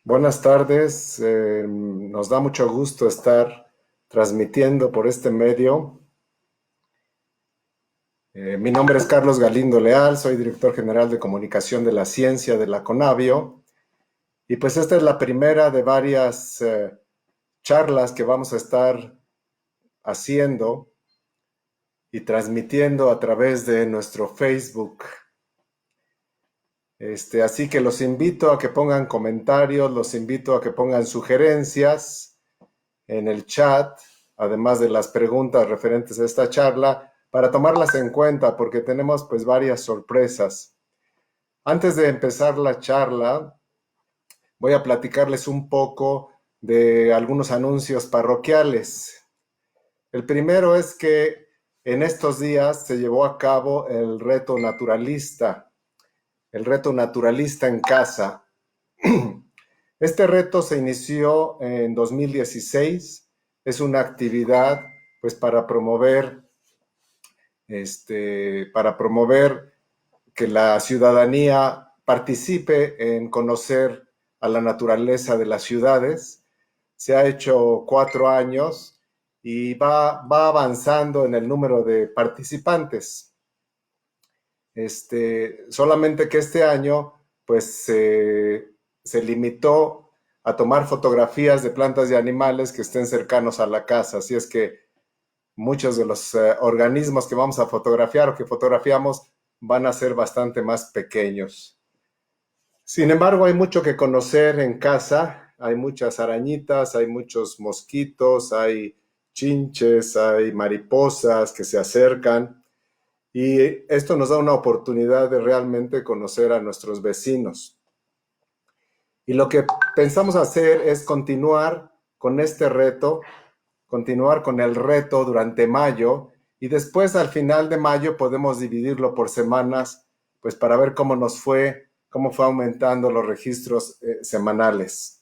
Buenas tardes, nos da mucho gusto estar transmitiendo por este medio. Mi nombre es Carlos Galindo Leal, soy director general de comunicación de la ciencia de la Conavio y pues esta es la primera de varias charlas que vamos a estar haciendo y transmitiendo a través de nuestro Facebook. Así que los invito a que pongan comentarios, los invito a que pongan sugerencias en el chat, además de las preguntas referentes a esta charla, para tomarlas en cuenta porque tenemos pues varias sorpresas. Antes de empezar la charla, voy a platicarles un poco de algunos anuncios parroquiales. El primero es que en estos días se llevó a cabo el reto naturalista en casa. Este reto se inició en 2016, es una actividad pues para promover que la ciudadanía participe en conocer a la naturaleza de las ciudades. Se ha hecho 4 años y va avanzando en el número de participantes. Solamente que este año pues se limitó a tomar fotografías de plantas y animales que estén cercanos a la casa. Así es que muchos de los organismos que vamos a fotografiar o que fotografiamos van a ser bastante más pequeños. Sin embargo, hay mucho que conocer en casa. Hay muchas arañitas, hay muchos mosquitos, hay chinches, hay mariposas que se acercan. Y esto nos da una oportunidad de realmente conocer a nuestros vecinos. Y lo que pensamos hacer es continuar con este reto, continuar con el reto durante mayo y después al final de mayo podemos dividirlo por semanas, pues para ver cómo fue aumentando los registros semanales.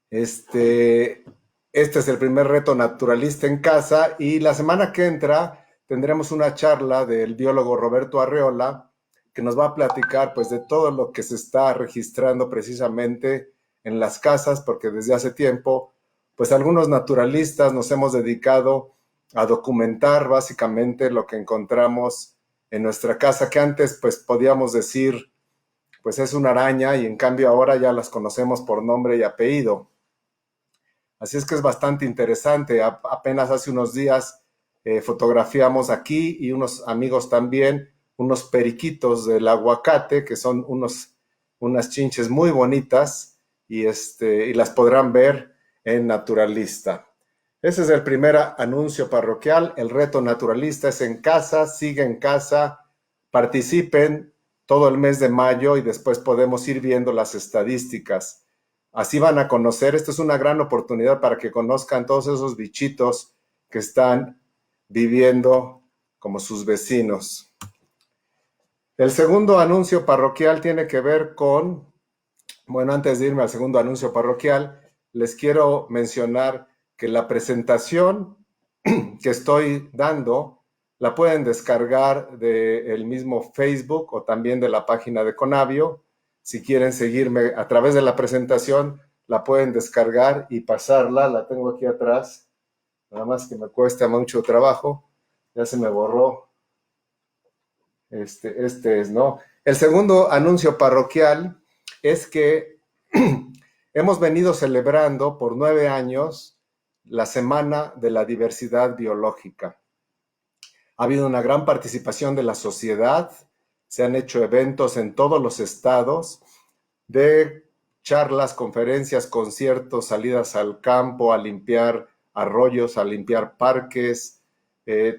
Este es el primer reto naturalista en casa y la semana que entra tendremos una charla del biólogo Roberto Arreola que nos va a platicar pues de todo lo que se está registrando precisamente en las casas, porque desde hace tiempo pues algunos naturalistas nos hemos dedicado a documentar básicamente lo que encontramos en nuestra casa, que antes pues podíamos decir pues es una araña y en cambio ahora ya las conocemos por nombre y apellido. Así es que es bastante interesante. Apenas hace unos días fotografiamos aquí y unos amigos también unos periquitos del aguacate, que son unas chinches muy bonitas y las podrán ver en Naturalista. Ese es el primer anuncio parroquial. El reto naturalista es en casa, sigue en casa, participen todo el mes de mayo y después podemos ir viendo las estadísticas. Así van a conocer, esta es una gran oportunidad para que conozcan todos esos bichitos que están viviendo como sus vecinos. El segundo anuncio parroquial tiene que ver con, bueno, antes de irme al segundo anuncio parroquial, les quiero mencionar que la presentación que estoy dando la pueden descargar del mismo Facebook o también de la página de Conavio. Si quieren seguirme a través de la presentación, la pueden descargar y pasarla. La tengo aquí atrás. Nada más que me cuesta mucho trabajo. Ya se me borró. Este es, ¿no? El segundo anuncio parroquial es que hemos venido celebrando por 9 años la Semana de la Diversidad Biológica. Ha habido una gran participación de la sociedad, se han hecho eventos en todos los estados, de charlas, conferencias, conciertos, salidas al campo, a limpiar arroyos, a limpiar parques,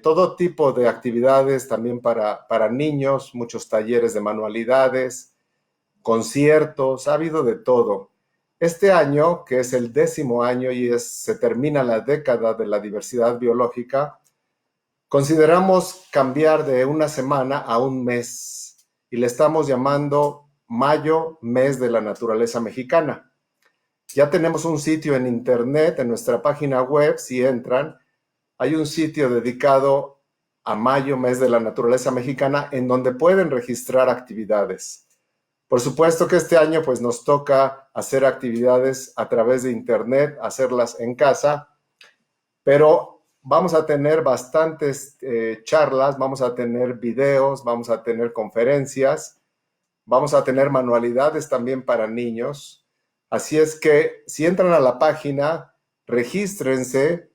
todo tipo de actividades también para niños, muchos talleres de manualidades, conciertos, ha habido de todo. Este año, que es el 10º año y se termina la década de la diversidad biológica, consideramos cambiar de una semana a un mes y le estamos llamando Mayo, Mes de la Naturaleza Mexicana. Ya tenemos un sitio en internet, en nuestra página web, si entran, hay un sitio dedicado a Mayo, Mes de la Naturaleza Mexicana, en donde pueden registrar actividades. Por supuesto que este año pues nos toca hacer actividades a través de internet, hacerlas en casa, pero vamos a tener bastantes charlas, vamos a tener videos, vamos a tener conferencias, vamos a tener manualidades también para niños. Así es que si entran a la página, regístrense,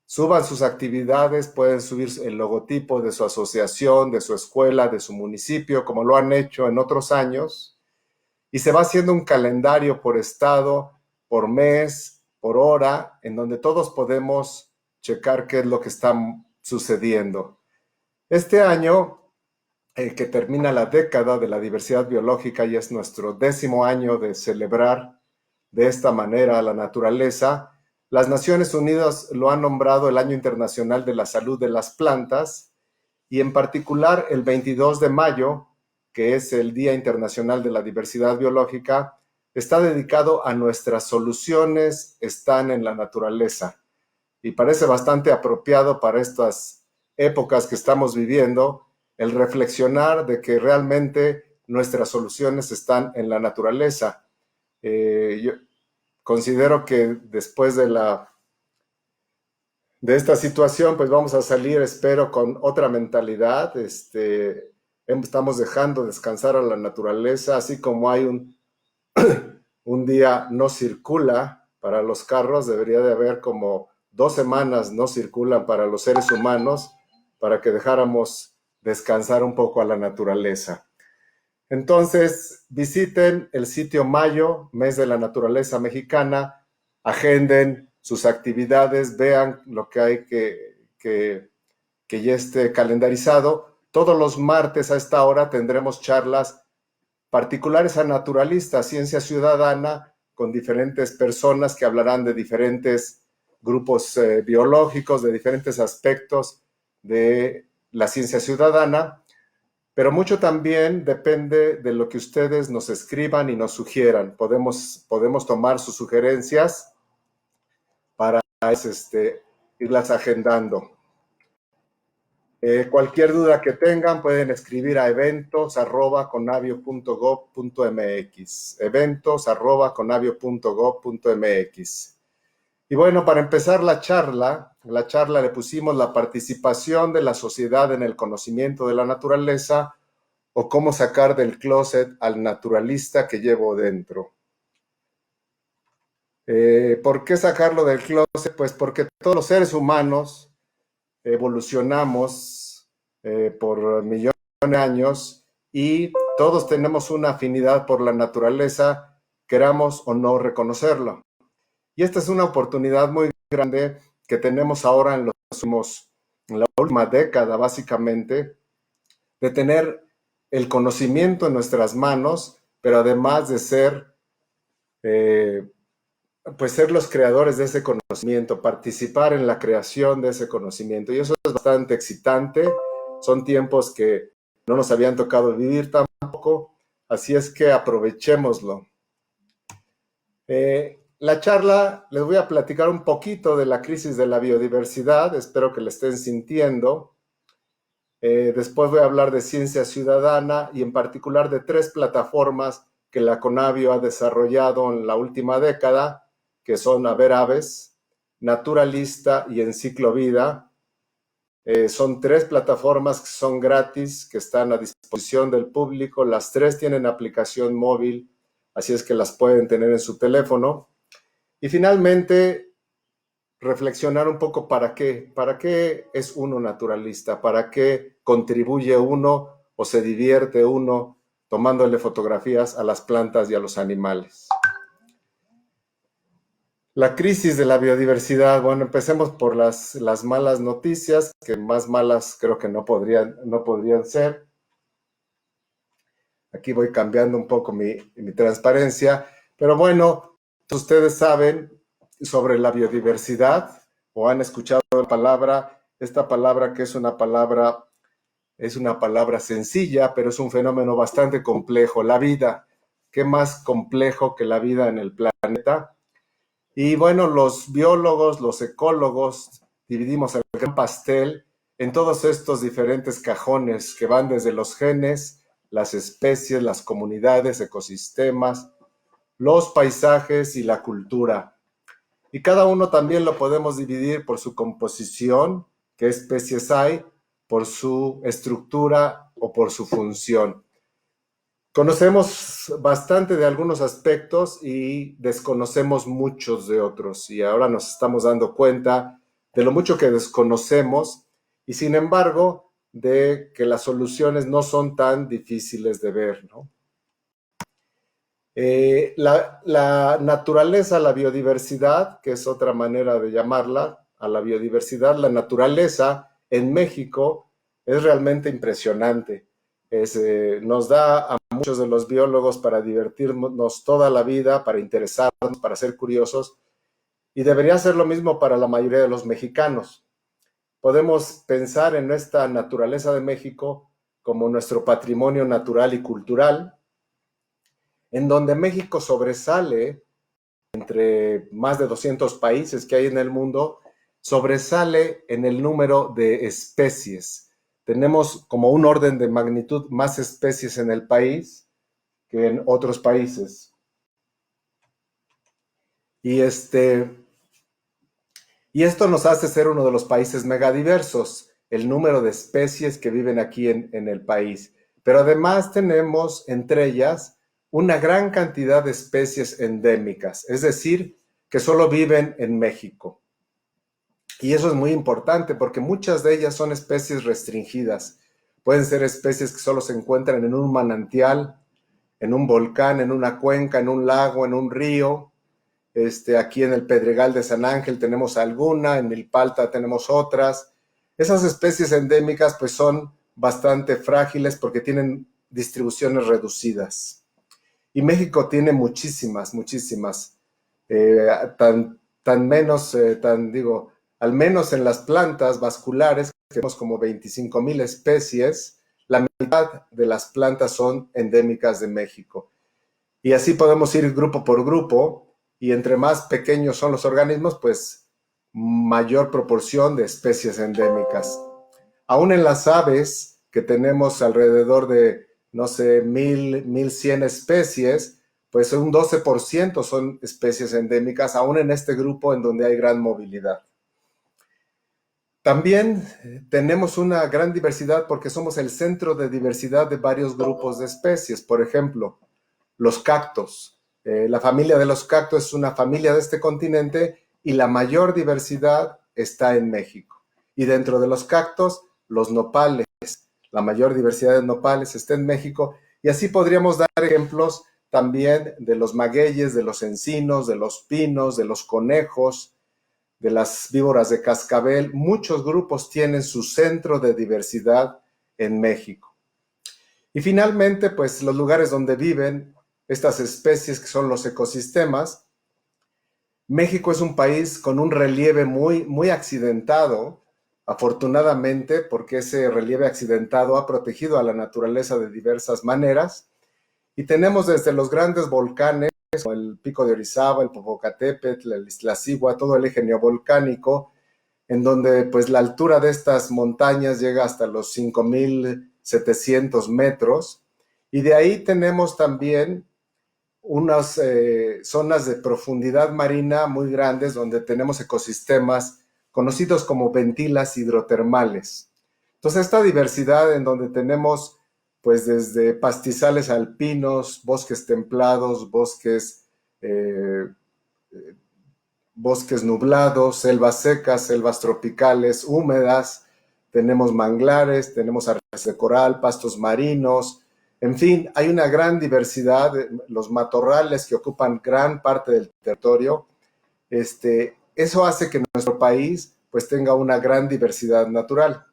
suban sus actividades, pueden subir el logotipo de su asociación, de su escuela, de su municipio, como lo han hecho en otros años, y se va haciendo un calendario por estado, por mes, por hora, en donde todos podemos checar qué es lo que está sucediendo. Este año, que termina la década de la diversidad biológica y es nuestro 10º año de celebrar de esta manera la naturaleza, las Naciones Unidas lo han nombrado el Año Internacional de la Salud de las Plantas y en particular el 22 de mayo, que es el Día Internacional de la Diversidad Biológica, está dedicado a nuestras soluciones están en la naturaleza y parece bastante apropiado para estas épocas que estamos viviendo el reflexionar de que realmente nuestras soluciones están en la naturaleza. Yo considero que después de esta situación, pues vamos a salir, espero, con otra mentalidad. Estamos dejando descansar a la naturaleza, así como hay un día no circula para los carros, debería de haber como 2 semanas no circulan para los seres humanos, para que dejáramos descansar un poco a la naturaleza. Entonces, visiten el sitio Mayo, Mes de la Naturaleza Mexicana, agenden sus actividades, vean lo que hay que ya esté calendarizado. Todos los martes a esta hora tendremos charlas particulares a naturalistas, ciencia ciudadana, con diferentes personas que hablarán de diferentes grupos biológicos, de diferentes aspectos de la ciencia ciudadana, pero mucho también depende de lo que ustedes nos escriban y nos sugieran. Podemos tomar sus sugerencias para irlas agendando. Cualquier duda que tengan pueden escribir a eventos@conavio.gov.mx, eventos@conavio.gov.mx. Y bueno, para empezar la charla le pusimos la participación de la sociedad en el conocimiento de la naturaleza o cómo sacar del closet al naturalista que llevo dentro. ¿Por qué sacarlo del closet? Pues porque todos los seres humanos evolucionamos por millones de años y todos tenemos una afinidad por la naturaleza, queramos o no reconocerlo. Y esta es una oportunidad muy grande que tenemos ahora en la última década, básicamente, de tener el conocimiento en nuestras manos, pero además de ser los creadores de ese conocimiento, participar en la creación de ese conocimiento. Y eso es bastante excitante. Son tiempos que no nos habían tocado vivir tampoco, así es que aprovechémoslo. La charla, les voy a platicar un poquito de la crisis de la biodiversidad, espero que la estén sintiendo. Después voy a hablar de ciencia ciudadana y en particular de 3 plataformas que la Conavio ha desarrollado en la última década, que son Haber Aves, Naturalista y Enciclovida. Son 3 plataformas que son gratis, que están a disposición del público. Las 3 tienen aplicación móvil, así es que las pueden tener en su teléfono. Y finalmente, reflexionar un poco para qué es uno naturalista, para qué contribuye uno o se divierte uno tomándole fotografías a las plantas y a los animales. La crisis de la biodiversidad, bueno, empecemos por las malas noticias, que más malas creo que no podrían ser. Aquí voy cambiando un poco mi transparencia, pero bueno, ustedes saben sobre la biodiversidad o han escuchado la palabra, esta palabra que es una palabra sencilla, pero es un fenómeno bastante complejo. La vida, ¿qué más complejo que la vida en el planeta? Y bueno, los biólogos, los ecólogos, dividimos el gran pastel en todos estos diferentes cajones que van desde los genes las especies, las comunidades, ecosistemas, los paisajes y la cultura. Y cada uno también lo podemos dividir por su composición, qué especies hay, por su estructura o por su función. Conocemos bastante de algunos aspectos y desconocemos muchos de otros, y ahora nos estamos dando cuenta de lo mucho que desconocemos y sin embargo de que las soluciones no son tan difíciles de ver, ¿no? La naturaleza, la biodiversidad, que es otra manera de llamarla, a la biodiversidad, la naturaleza en México es realmente impresionante. Nos da a muchos de los biólogos para divertirnos toda la vida, para interesarnos, para ser curiosos, y debería ser lo mismo para la mayoría de los mexicanos. Podemos pensar en esta naturaleza de México como nuestro patrimonio natural y cultural, en donde México sobresale entre más de 200 países que hay en el mundo, sobresale en el número de especies. Tenemos como un orden de magnitud más especies en el país que en otros países. Y, y esto nos hace ser uno de los países megadiversos, el número de especies que viven aquí en el país. Pero además tenemos entre ellas una gran cantidad de especies endémicas, es decir, que solo viven en México. Y eso es muy importante porque muchas de ellas son especies restringidas. Pueden ser especies que solo se encuentran en un manantial, en un volcán, en una cuenca, en un lago, en un río. Aquí en el Pedregal de San Ángel tenemos alguna, en Milpalta tenemos otras. Esas especies endémicas pues son bastante frágiles porque tienen distribuciones reducidas. Y México tiene muchísimas, muchísimas. Tan menos, digo, al menos en las plantas vasculares, tenemos como 25,000 especies, la mitad de las plantas son endémicas de México. Y así podemos ir grupo por grupo, y entre más pequeños son los organismos, pues mayor proporción de especies endémicas. Aún en las aves, que tenemos alrededor de, no sé, 1,100 especies, pues un 12% son especies endémicas, aún en este grupo en donde hay gran movilidad. También tenemos una gran diversidad porque somos el centro de diversidad de varios grupos de especies. Por ejemplo, los cactos. La familia de los cactos es una familia de este continente y la mayor diversidad está en México. Y dentro de los cactos, los nopales. La mayor diversidad de nopales está en México. Y así podríamos dar ejemplos también de los magueyes, de los encinos, de los pinos, de los conejos, de las víboras de cascabel. Muchos grupos tienen su centro de diversidad en México. Y finalmente, pues los lugares donde viven estas especies que son los ecosistemas. México es un país con un relieve muy, muy accidentado, afortunadamente, porque ese relieve accidentado ha protegido a la naturaleza de diversas maneras. Y tenemos desde los grandes volcanes, como el Pico de Orizaba, el Popocatépetl, el Iztaccíhuatl, todo el eje neovolcánico, en donde pues la altura de estas montañas llega hasta los 5,700 metros. Y de ahí tenemos también unas zonas de profundidad marina muy grandes donde tenemos ecosistemas conocidos como ventilas hidrotermales. Entonces, esta diversidad en donde tenemos pues desde pastizales alpinos, bosques templados, bosques nublados, selvas secas, selvas tropicales, húmedas, tenemos manglares, tenemos arrecifes de coral, pastos marinos, en fin, hay una gran diversidad, los matorrales que ocupan gran parte del territorio. Eso hace que nuestro país pues tenga una gran diversidad natural.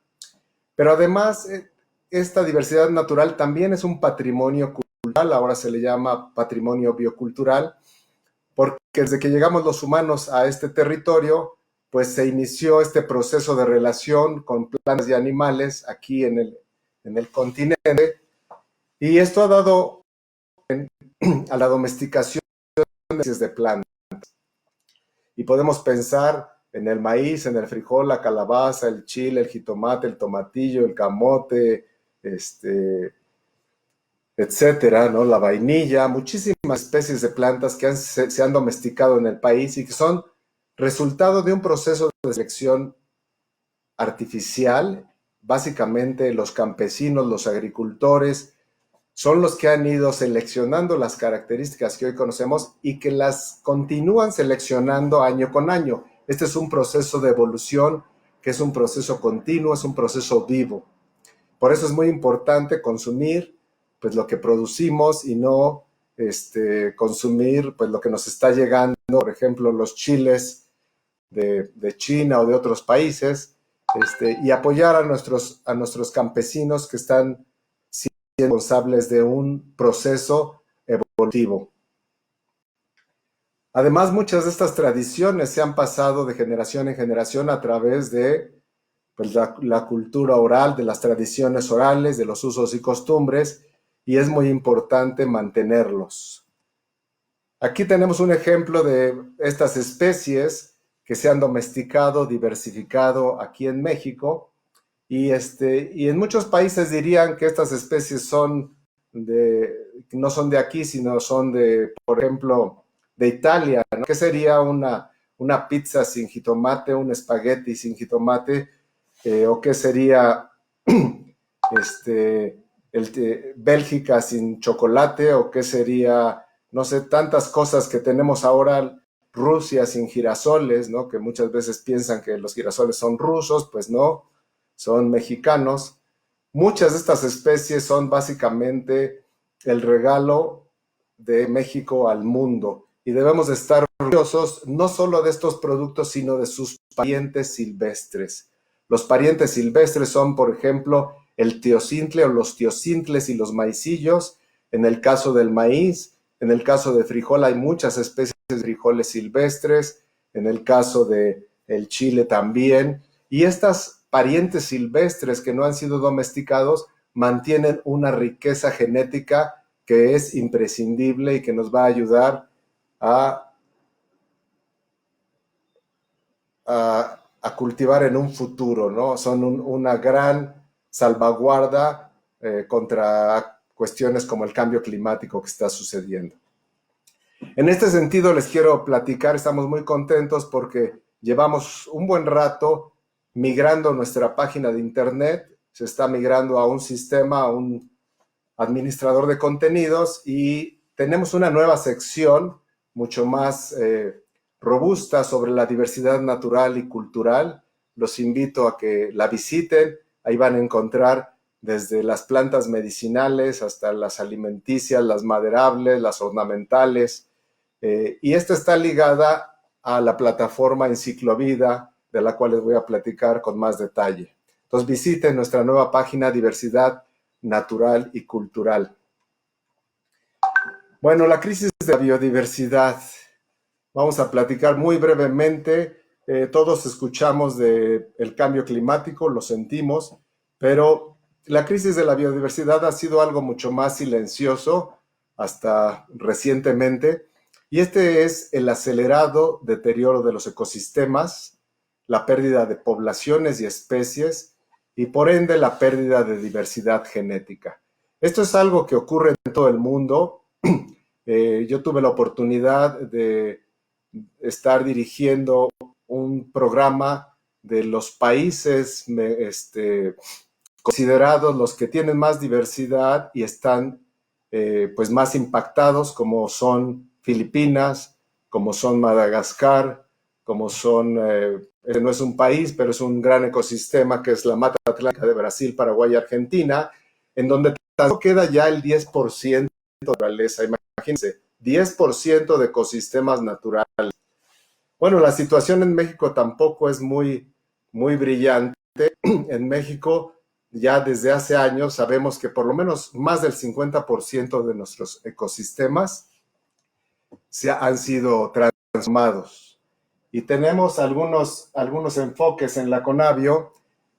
Pero además, esta diversidad natural también es un patrimonio cultural, ahora se le llama patrimonio biocultural, porque desde que llegamos los humanos a este territorio, pues se inició este proceso de relación con plantas y animales aquí en el continente, y esto ha dado a la domesticación de especies de plantas. Y podemos pensar en el maíz, en el frijol, la calabaza, el chile, el jitomate, el tomatillo, el camote, etcétera, ¿no? La vainilla, muchísimas especies de plantas que se han domesticado en el país y que son resultado de un proceso de selección artificial. Básicamente los campesinos, los agricultores, son los que han ido seleccionando las características que hoy conocemos y que las continúan seleccionando año con año. Este es un proceso de evolución, que es un proceso continuo, es un proceso vivo. Por eso es muy importante consumir pues lo que producimos y no consumir pues lo que nos está llegando, por ejemplo, los chiles de China o de otros países, y apoyar a nuestros campesinos que están siendo responsables de un proceso evolutivo. Además, muchas de estas tradiciones se han pasado de generación en generación a través de pues, la cultura oral, de las tradiciones orales, de los usos y costumbres, y es muy importante mantenerlos. Aquí tenemos un ejemplo de estas especies que se han domesticado, diversificado aquí en México, y en muchos países dirían que estas especies no son de aquí, sino son de, por ejemplo, de Italia, ¿no? ¿Qué sería una pizza sin jitomate, un espagueti sin jitomate? ¿O qué sería Bélgica sin chocolate? ¿O qué sería, no sé, tantas cosas que tenemos ahora? Rusia sin girasoles, ¿no? Que muchas veces piensan que los girasoles son rusos, pues no, son mexicanos. Muchas de estas especies son básicamente el regalo de México al mundo y debemos de estar orgullosos no solo de estos productos, sino de sus parientes silvestres. Los parientes silvestres son, por ejemplo, el teocintle o los teocintles y los maicillos. En el caso del maíz, en el caso de frijol hay muchas especies de frijoles silvestres, en el caso del chile también. Y estas parientes silvestres que no han sido domesticados mantienen una riqueza genética que es imprescindible y que nos va a ayudar a cultivar en un futuro, ¿no? Son una gran salvaguarda contra cuestiones como el cambio climático que está sucediendo. En este sentido les quiero platicar, estamos muy contentos porque llevamos un buen rato migrando nuestra página de internet, se está migrando a un sistema, a un administrador de contenidos y tenemos una nueva sección mucho más robusta sobre la diversidad natural y cultural. Los invito a que la visiten, ahí van a encontrar desde las plantas medicinales hasta las alimenticias, las maderables, las ornamentales, y esta está ligada a la plataforma Enciclovida, de la cual les voy a platicar con más detalle. Entonces visiten nuestra nueva página Diversidad Natural y Cultural. Bueno, la crisis de la biodiversidad. Vamos a platicar muy brevemente. Todos escuchamos del cambio climático, lo sentimos, pero la crisis de la biodiversidad ha sido algo mucho más silencioso hasta recientemente. Y este es el acelerado deterioro de los ecosistemas, la pérdida de poblaciones y especies y por ende la pérdida de diversidad genética. Esto es algo que ocurre en todo el mundo. Yo tuve la oportunidad de estar dirigiendo un programa de los países considerados los que tienen más diversidad y están pues más impactados, como son Filipinas, como son Madagascar, como son, no es un país, pero es un gran ecosistema que es la Mata Atlántica de Brasil, Paraguay y Argentina, en donde queda ya el 10% de naturaleza. Imagínense, 10% de ecosistemas naturales. Bueno, la situación en México tampoco es muy brillante. En México, ya desde hace años, sabemos que por lo menos más del 50% de nuestros ecosistemas han sido transformados. Y tenemos algunos enfoques en la Conavio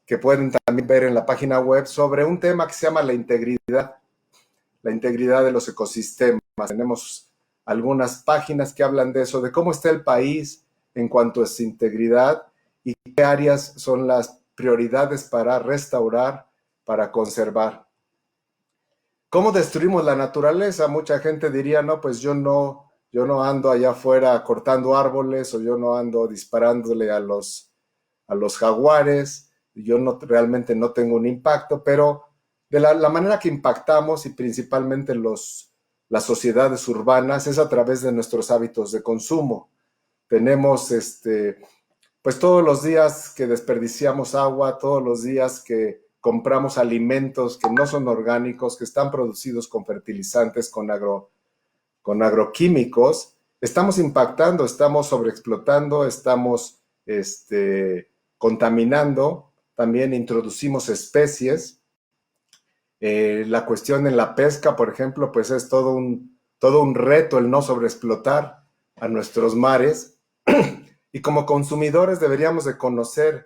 que pueden también ver en la página web sobre un tema que se llama la integridad de los ecosistemas. Tenemos algunas páginas que hablan de eso, de cómo está el país en cuanto a su integridad y qué áreas son las prioridades para restaurar, para conservar. ¿Cómo destruimos la naturaleza? Mucha gente diría, no, pues yo no ando allá afuera cortando árboles o yo no ando disparándole a los jaguares, yo no, realmente no tengo un impacto, pero de la manera que impactamos y principalmente las sociedades urbanas es a través de nuestros hábitos de consumo. Tenemos pues todos los días que desperdiciamos agua, todos los días que compramos alimentos que no son orgánicos, que están producidos con fertilizantes, con agroquímicos, estamos impactando, estamos sobreexplotando, estamos contaminando, también introducimos especies. La cuestión en la pesca, por ejemplo, pues es todo un reto el no sobreexplotar a nuestros mares. Y como consumidores deberíamos de conocer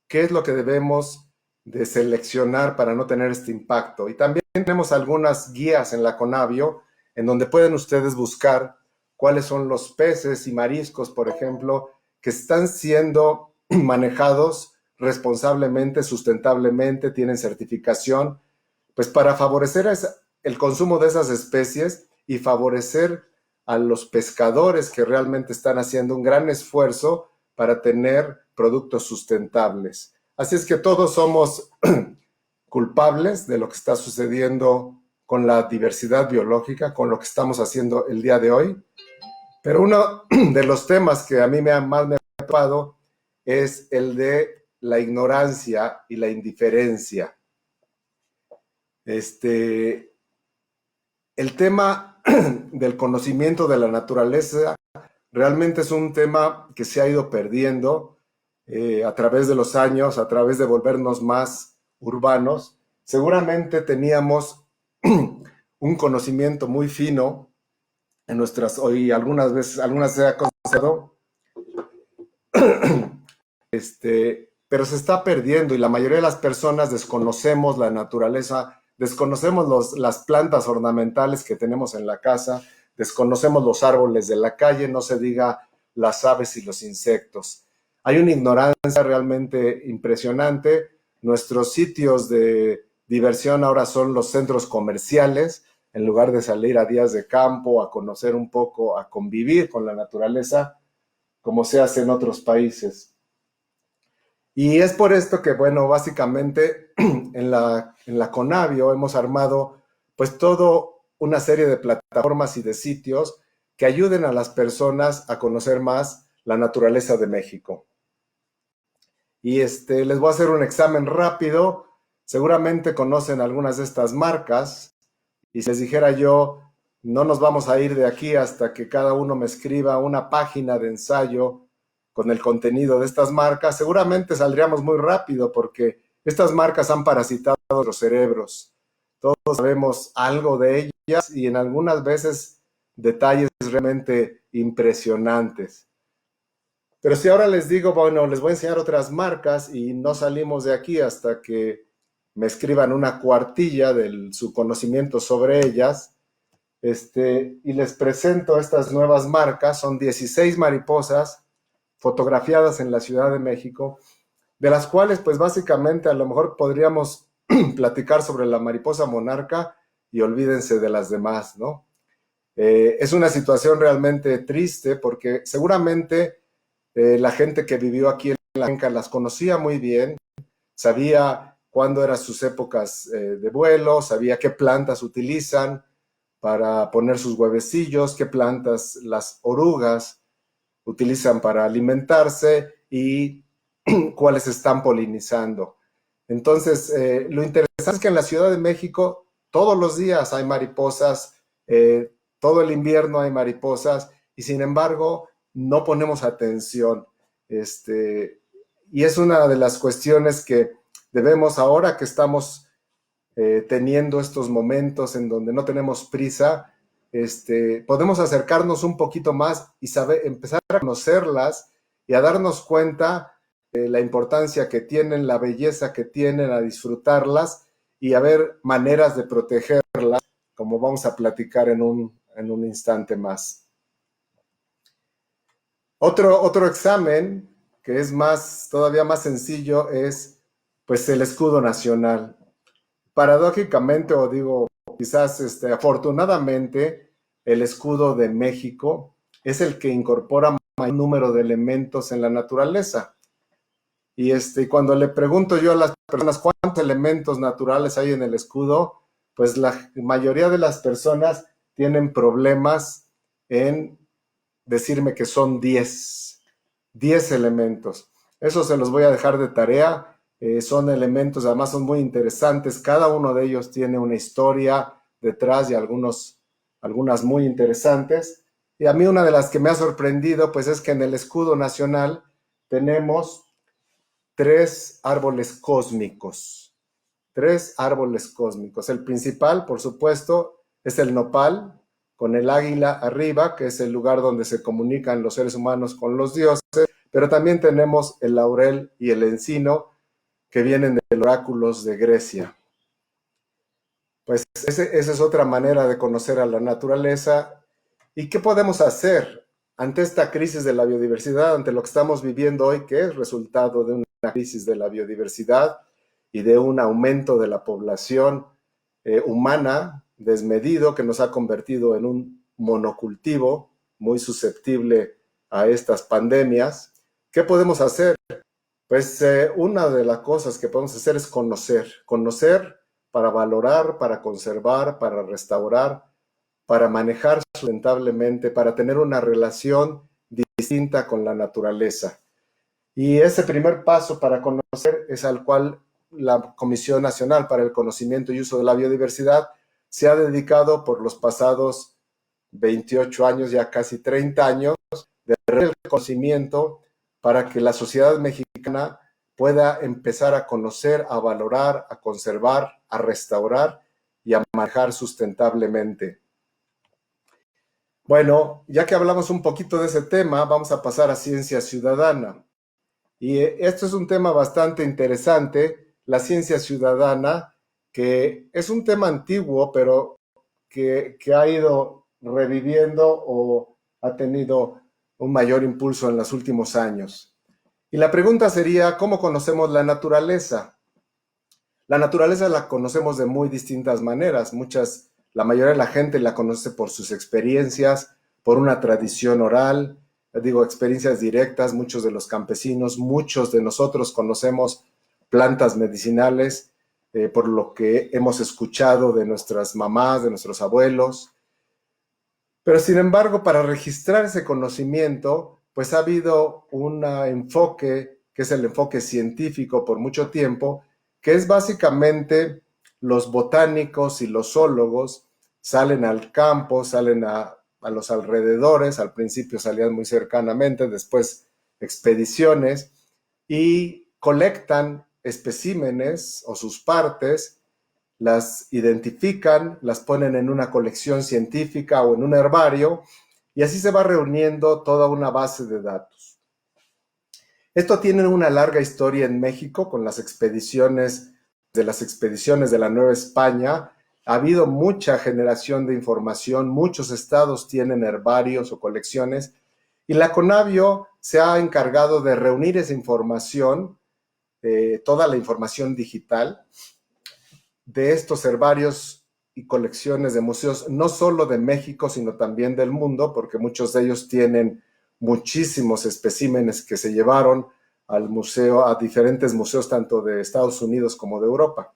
qué es lo que debemos de seleccionar para no tener este impacto. Y también tenemos algunas guías en la Conavio en donde pueden ustedes buscar cuáles son los peces y mariscos, por ejemplo, que están siendo manejados responsablemente, sustentablemente, tienen certificación, pues para favorecer el consumo de esas especies y favorecer a los pescadores que realmente están haciendo un gran esfuerzo para tener productos sustentables. Así es que todos somos culpables de lo que está sucediendo con la diversidad biológica, con lo que estamos haciendo el día de hoy. Pero uno de los temas que a mí más me ha preocupado es el de la ignorancia y la indiferencia. El tema del conocimiento de la naturaleza realmente es un tema que se ha ido perdiendo a través de los años, a través de volvernos más urbanos. Seguramente teníamos un conocimiento muy fino en nuestras, hoy algunas veces se ha considerado, pero se está perdiendo y la mayoría de las personas desconocemos la naturaleza, desconocemos las plantas ornamentales que tenemos en la casa, desconocemos los árboles de la calle, no se diga las aves y los insectos. Hay una ignorancia realmente impresionante. Nuestros sitios de diversión ahora son los centros comerciales, en lugar de salir a días de campo, a conocer un poco, a convivir con la naturaleza, como se hace en otros países. Y es por esto que, bueno, básicamente en la Conavio hemos armado pues todo una serie de plataformas y de sitios que ayuden a las personas a conocer más la naturaleza de México. Y les voy a hacer un examen rápido. Seguramente conocen algunas de estas marcas. Y si les dijera yo, no nos vamos a ir de aquí hasta que cada uno me escriba una página de ensayo con el contenido de estas marcas, seguramente saldríamos muy rápido porque estas marcas han parasitado nuestros cerebros. Todos sabemos algo de ellas y en algunas veces detalles realmente impresionantes. Pero si ahora les digo, bueno, les voy a enseñar otras marcas y no salimos de aquí hasta que me escriban una cuartilla de su conocimiento sobre ellas, y les presento estas nuevas marcas, son 16 mariposas fotografiadas en la Ciudad de México, de las cuales pues básicamente a lo mejor podríamos platicar sobre la mariposa monarca y olvídense de las demás, ¿no? Es una situación realmente triste porque seguramente la gente que vivió aquí en la finca las conocía muy bien, sabía cuándo eran sus épocas de vuelo, sabía qué plantas utilizan para poner sus huevecillos, qué plantas las orugas utilizan para alimentarse y cuáles están polinizando. Entonces, lo interesante es que en la Ciudad de México todos los días hay mariposas, todo el invierno hay mariposas y sin embargo no ponemos atención. Y es una de las cuestiones que debemos ahora que estamos teniendo estos momentos en donde no tenemos prisa, podemos acercarnos un poquito más y empezar a conocerlas y a darnos cuenta de la importancia que tienen, la belleza que tienen, a disfrutarlas y a ver maneras de protegerlas, como vamos a platicar en un instante más. Otro examen que es todavía más sencillo es pues el escudo nacional. Paradójicamente, o digo quizás afortunadamente el escudo de México es el que incorpora mayor número de elementos en la naturaleza. Y cuando le pregunto yo a las personas cuántos elementos naturales hay en el escudo, pues la mayoría de las personas tienen problemas en decirme que son 10 elementos. Eso se los voy a dejar de tarea. Son elementos, además son muy interesantes. Cada uno de ellos tiene una historia detrás y algunas muy interesantes. Y a mí una de las que me ha sorprendido, pues es que en el escudo nacional tenemos 3 árboles cósmicos. 3 árboles cósmicos. El principal, por supuesto, es el nopal, con el águila arriba, que es el lugar donde se comunican los seres humanos con los dioses, pero también tenemos el laurel y el encino, que vienen de los oráculos de Grecia. Pues esa es otra manera de conocer a la naturaleza. ¿Y qué podemos hacer ante esta crisis de la biodiversidad, ante lo que estamos viviendo hoy, que es resultado de una crisis de la biodiversidad y de un aumento de la población humana desmedido que nos ha convertido en un monocultivo muy susceptible a estas pandemias? ¿Qué podemos hacer? Pues una de las cosas que podemos hacer es conocer para valorar, para conservar, para restaurar, para manejar sustentablemente, para tener una relación distinta con la naturaleza. Y ese primer paso para conocer es al cual la Comisión Nacional para el Conocimiento y Uso de la Biodiversidad se ha dedicado por los pasados 28 años, ya casi 30 años, de el conocimiento para que la sociedad mexicana pueda empezar a conocer, a valorar, a conservar, a restaurar y a manejar sustentablemente. Bueno, ya que hablamos un poquito de ese tema, vamos a pasar a ciencia ciudadana. Y esto es un tema bastante interesante, la ciencia ciudadana, que es un tema antiguo, pero que ha ido reviviendo o ha tenido un mayor impulso en los últimos años. Y la pregunta sería, ¿cómo conocemos la naturaleza? La naturaleza la conocemos de muy distintas maneras. La mayoría de la gente la conoce por sus experiencias, por una tradición oral, experiencias directas. Muchos de los campesinos, muchos de nosotros conocemos plantas medicinales por lo que hemos escuchado de nuestras mamás, de nuestros abuelos. Pero sin embargo, para registrar ese conocimiento, pues ha habido un enfoque, que es el enfoque científico por mucho tiempo, que es básicamente los botánicos y los zoólogos salen al campo, salen a los alrededores, al principio salían muy cercanamente, después expediciones, y colectan especímenes o sus partes, las identifican, las ponen en una colección científica o en un herbario, y así se va reuniendo toda una base de datos. Esto tiene una larga historia en México con las expediciones de la Nueva España. Ha habido mucha generación de información, muchos estados tienen herbarios o colecciones, y la Conavio se ha encargado de reunir esa información, toda la información digital, de estos herbarios y colecciones de museos, no solo de México, sino también del mundo, porque muchos de ellos tienen muchísimos especímenes que se llevaron al museo, a diferentes museos, tanto de Estados Unidos como de Europa.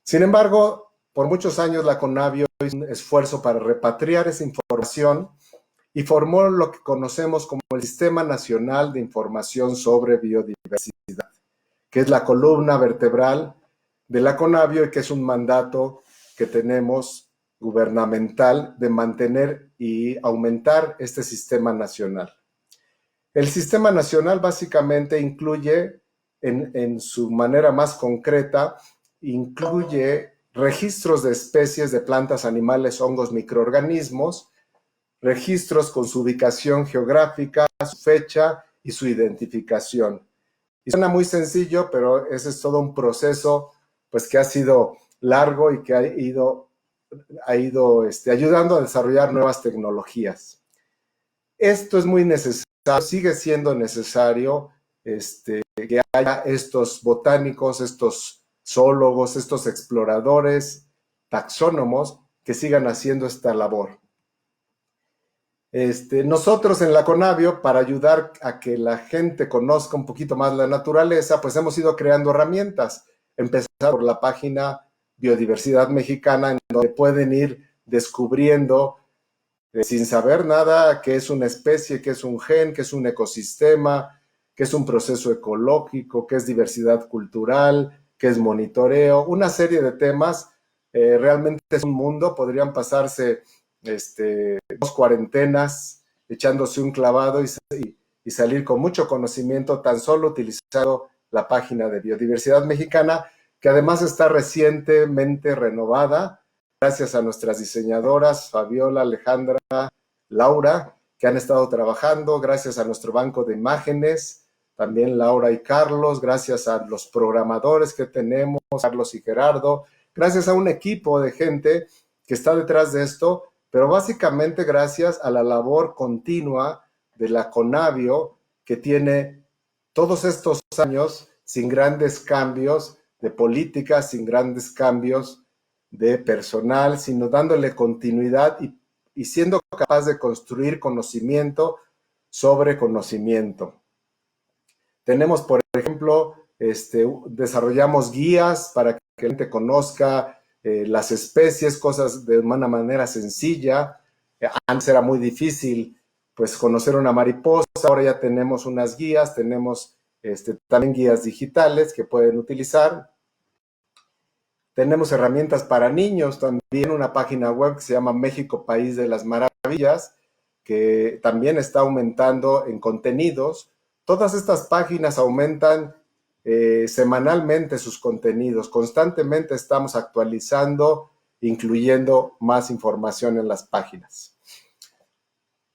Sin embargo, por muchos años la Conavio hizo un esfuerzo para repatriar esa información y formó lo que conocemos como el Sistema Nacional de Información sobre Biodiversidad, que es la columna vertebral de la Conavio y que es un mandato que tenemos gubernamental de mantener y aumentar este sistema nacional. El sistema nacional básicamente incluye, en su manera más concreta, incluye registros de especies de plantas, animales, hongos, microorganismos, registros con su ubicación geográfica, su fecha y su identificación. Y suena muy sencillo, pero ese es todo un proceso pues que ha sido largo y que ha ido ayudando a desarrollar nuevas tecnologías. Esto es muy necesario, sigue siendo necesario que haya estos botánicos, estos zoólogos, estos exploradores taxónomos que sigan haciendo esta labor. Nosotros en la Conavio, para ayudar a que la gente conozca un poquito más la naturaleza, pues hemos ido creando herramientas, empezando por la página Biodiversidad Mexicana, en donde pueden ir descubriendo, sin saber nada, qué es una especie, qué es un gen, qué es un ecosistema, qué es un proceso ecológico, qué es diversidad cultural, qué es monitoreo, una serie de temas. Realmente es un mundo, podrían pasarse 2 cuarentenas echándose un clavado y salir con mucho conocimiento, tan solo utilizando la página de Biodiversidad Mexicana, que además está recientemente renovada, gracias a nuestras diseñadoras, Fabiola, Alejandra, Laura, que han estado trabajando, gracias a nuestro banco de imágenes, también Laura y Carlos, gracias a los programadores que tenemos, Carlos y Gerardo, gracias a un equipo de gente que está detrás de esto, pero básicamente gracias a la labor continua de la Conavio, que tiene todos estos años sin grandes cambios de política, sin grandes cambios de personal, sino dándole continuidad y siendo capaz de construir conocimiento sobre conocimiento. Tenemos, por ejemplo, desarrollamos guías para que la gente conozca las especies, cosas de una manera sencilla. Antes era muy difícil, pues, conocer una mariposa. Ahora ya tenemos unas guías, tenemos también guías digitales que pueden utilizar. Tenemos herramientas para niños, también una página web que se llama México País de las Maravillas, que también está aumentando en contenidos. Todas estas páginas aumentan semanalmente sus contenidos. Constantemente estamos actualizando, incluyendo más información en las páginas.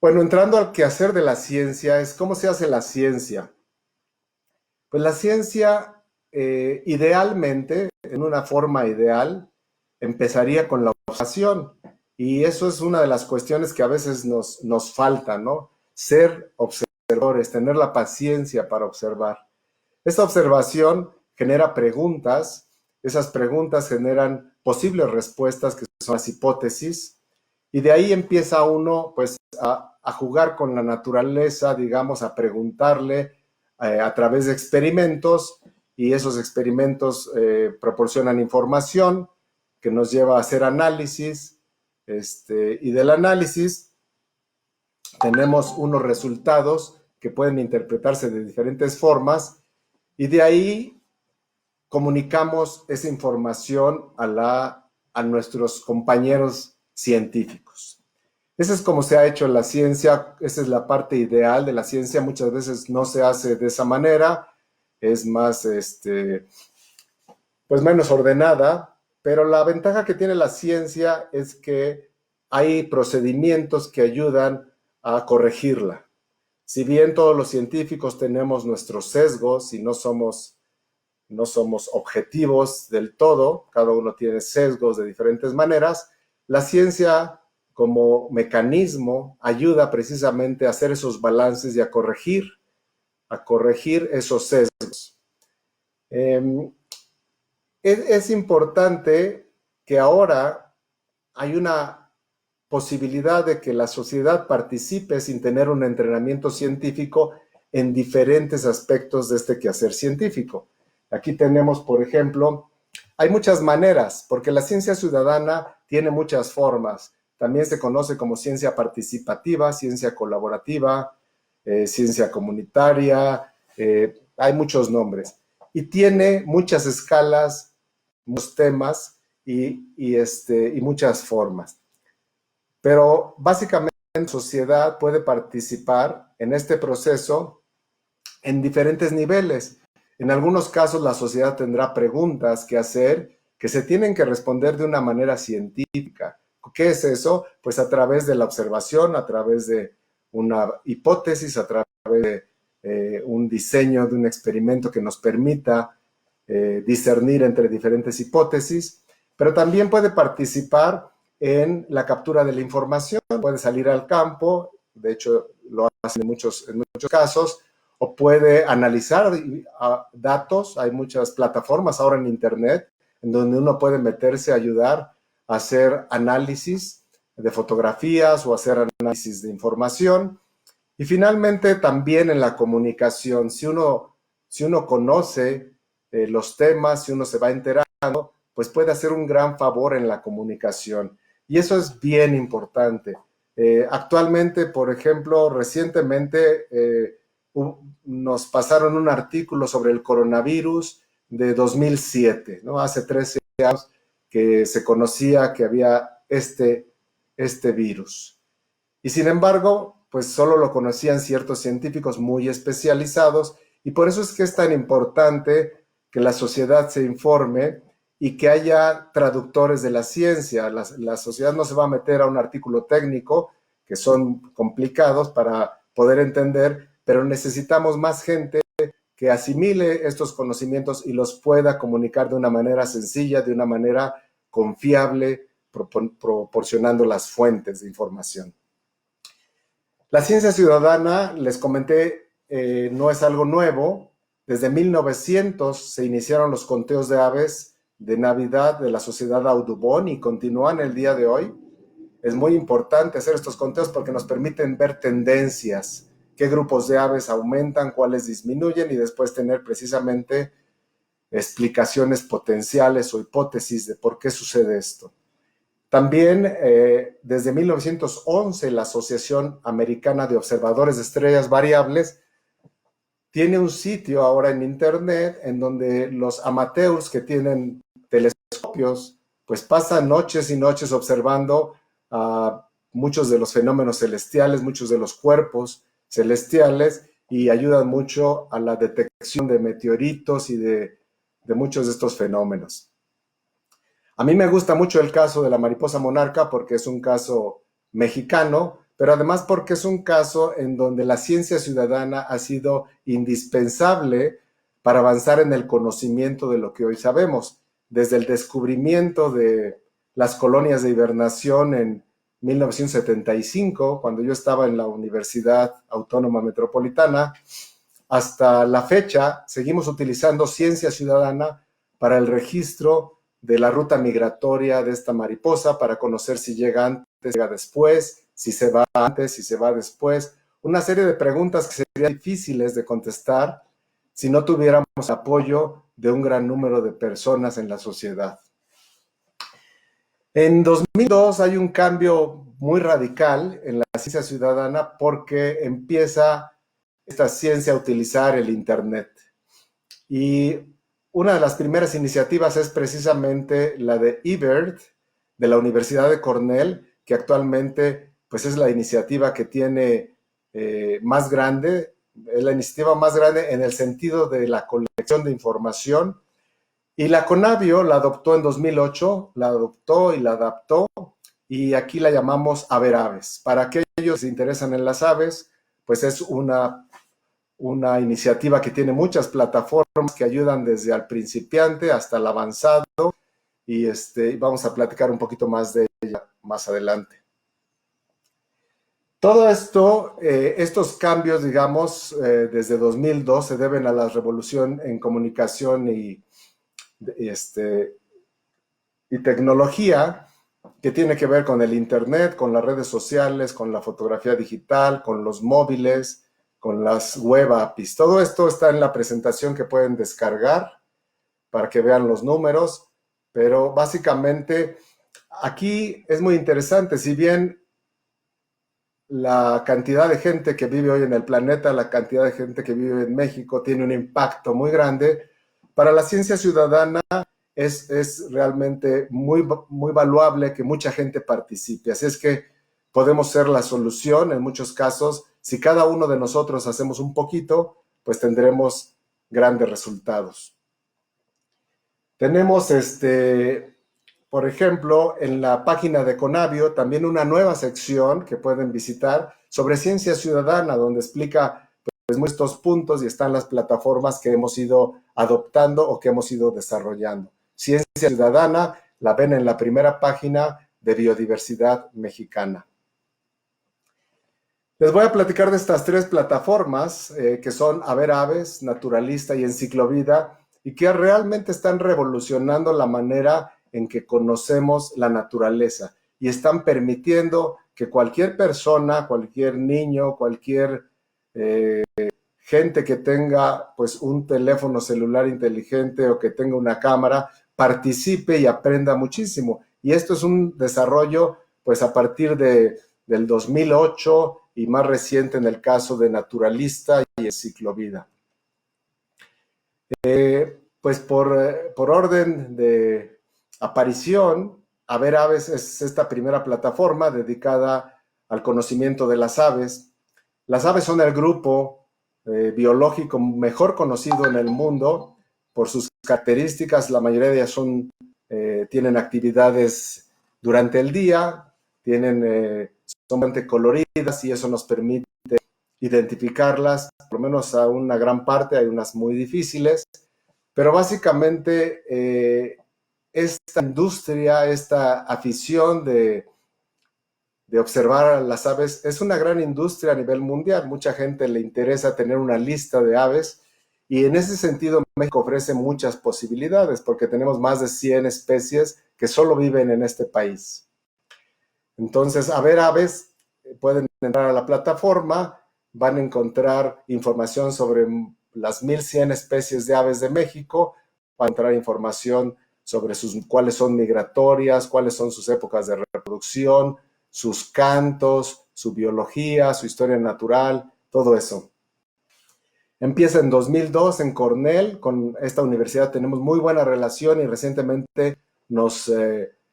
Bueno, entrando al quehacer de la ciencia, es cómo se hace la ciencia. Pues la ciencia, idealmente, en una forma ideal, empezaría con la observación. Y eso es una de las cuestiones que a veces nos falta, ¿no? Ser observadores, tener la paciencia para observar. Esta observación genera preguntas, esas preguntas generan posibles respuestas, que son las hipótesis, y de ahí empieza uno, pues, a jugar con la naturaleza, digamos, a preguntarle a través de experimentos, y esos experimentos proporcionan información que nos lleva a hacer análisis, y del análisis tenemos unos resultados que pueden interpretarse de diferentes formas, y de ahí comunicamos esa información a nuestros compañeros científicos. Esa es como se ha hecho en la ciencia, esa es la parte ideal de la ciencia. Muchas veces no se hace de esa manera, es más, pues menos ordenada, pero la ventaja que tiene la ciencia es que hay procedimientos que ayudan a corregirla. Si bien todos los científicos tenemos nuestros sesgos y no somos objetivos del todo, cada uno tiene sesgos de diferentes maneras, la ciencia como mecanismo ayuda precisamente a hacer esos balances y a corregir esos sesgos. Es importante que ahora hay una posibilidad de que la sociedad participe sin tener un entrenamiento científico en diferentes aspectos de este quehacer científico. Aquí tenemos, por ejemplo, hay muchas maneras, porque la ciencia ciudadana tiene muchas formas. También se conoce como ciencia participativa, ciencia colaborativa, ciencia comunitaria, hay muchos nombres. Y tiene muchas escalas, muchos temas y muchas formas. Pero básicamente la sociedad puede participar en este proceso en diferentes niveles. En algunos casos la sociedad tendrá preguntas que hacer que se tienen que responder de una manera científica. ¿Qué es eso? Pues a través de la observación, a través de una hipótesis, a través de un diseño de un experimento que nos permita discernir entre diferentes hipótesis, pero también puede participar en la captura de la información, puede salir al campo, de hecho lo hace en muchos casos, o puede analizar datos. Hay muchas plataformas ahora en internet en donde uno puede meterse a ayudar hacer análisis de fotografías o hacer análisis de información. Y finalmente también en la comunicación, si uno conoce los temas, si uno se va enterando, pues puede hacer un gran favor en la comunicación. Y eso es bien importante. Actualmente, por ejemplo, recientemente nos pasaron un artículo sobre el coronavirus de 2007, ¿no? Hace 13 años que se conocía que había este virus. Y sin embargo, pues solo lo conocían ciertos científicos muy especializados, y por eso es que es tan importante que la sociedad se informe y que haya traductores de la ciencia. La sociedad no se va a meter a un artículo técnico, que son complicados para poder entender, pero necesitamos más gente que asimile estos conocimientos y los pueda comunicar de una manera sencilla, de una manera confiable, proporcionando las fuentes de información. La ciencia ciudadana, les comenté, no es algo nuevo. Desde 1900 se iniciaron los conteos de aves de Navidad de la Sociedad Audubon y continúan el día de hoy. Es muy importante hacer estos conteos porque nos permiten ver tendencias, qué grupos de aves aumentan, cuáles disminuyen, y después tener precisamente explicaciones potenciales o hipótesis de por qué sucede esto. También desde 1911 la Asociación Americana de Observadores de Estrellas Variables tiene un sitio ahora en internet en donde los amateurs que tienen telescopios pues pasan noches y noches observando muchos de los fenómenos celestiales, muchos de los cuerpos celestiales, y ayudan mucho a la detección de meteoritos y de muchos de estos fenómenos. A mí me gusta mucho el caso de la mariposa monarca porque es un caso mexicano, pero además porque es un caso en donde la ciencia ciudadana ha sido indispensable para avanzar en el conocimiento de lo que hoy sabemos. Desde el descubrimiento de las colonias de hibernación en 1975, cuando yo estaba en la Universidad Autónoma Metropolitana, hasta la fecha seguimos utilizando ciencia ciudadana para el registro de la ruta migratoria de esta mariposa, para conocer si llega antes, llega después, si se va antes, si se va después. Una serie de preguntas que serían difíciles de contestar si no tuviéramos apoyo de un gran número de personas en la sociedad. En 2002 hay un cambio muy radical en la ciencia ciudadana porque empieza esta ciencia a utilizar el Internet. Y una de las primeras iniciativas es precisamente la de eBird, de la Universidad de Cornell, que actualmente pues, es la iniciativa que tiene más grande, es la iniciativa más grande en el sentido de la colección de información. Y la Conavio la adoptó en 2008, la adoptó y la adaptó, y aquí la llamamos Haber Aves. Para aquellos que se interesan en las aves, pues es una iniciativa que tiene muchas plataformas que ayudan desde al principiante hasta el avanzado, y vamos a platicar un poquito más de ella más adelante. Todo esto, estos cambios, digamos, desde 2002 se deben a la revolución en comunicación y tecnología, que tiene que ver con el Internet, con las redes sociales, con la fotografía digital, con los móviles, con las web apps. Todo esto está en la presentación que pueden descargar para que vean los números, pero básicamente aquí es muy interesante. Si bien la cantidad de gente que vive hoy en el planeta, la cantidad de gente que vive en México tiene un impacto muy grande, para la ciencia ciudadana es realmente muy, muy valuable que mucha gente participe. Así es que podemos ser la solución en muchos casos. Si cada uno de nosotros hacemos un poquito, pues tendremos grandes resultados. Tenemos, por ejemplo, en la página de Conavio también una nueva sección que pueden visitar sobre ciencia ciudadana, donde explica pues, estos puntos, y están las plataformas que hemos ido adoptando o que hemos ido desarrollando. Ciencia ciudadana la ven en la primera página de Biodiversidad Mexicana. Les voy a platicar de estas tres plataformas que son Haber Aves, Naturalista y Enciclovida, y que realmente están revolucionando la manera en que conocemos la naturaleza y están permitiendo que cualquier persona, cualquier niño, cualquier gente que tenga pues un teléfono celular inteligente o que tenga una cámara, participe y aprenda muchísimo. Y esto es un desarrollo pues a partir del 2008 y más reciente en el caso de Naturalista y Enciclovida. Pues por orden de aparición, A ver Aves es esta primera plataforma dedicada al conocimiento de las aves. Las aves son el grupo biológico mejor conocido en el mundo por sus características. La mayoría de ellas tienen actividades durante el día, son bastante coloridas y eso nos permite identificarlas, por lo menos a una gran parte, hay unas muy difíciles, pero básicamente esta industria, esta afición de observar a las aves es una gran industria a nivel mundial. Mucha gente le interesa tener una lista de aves y en ese sentido México ofrece muchas posibilidades porque tenemos más de 100 especies que solo viven en este país. Entonces, A ver Aves, pueden entrar a la plataforma, van a encontrar información sobre las 1100 especies de aves de México, van a encontrar información sobre cuáles son migratorias, cuáles son sus épocas de reproducción, sus cantos, su biología, su historia natural, todo eso. Empieza en 2002 en Cornell, con esta universidad tenemos muy buena relación y recientemente nos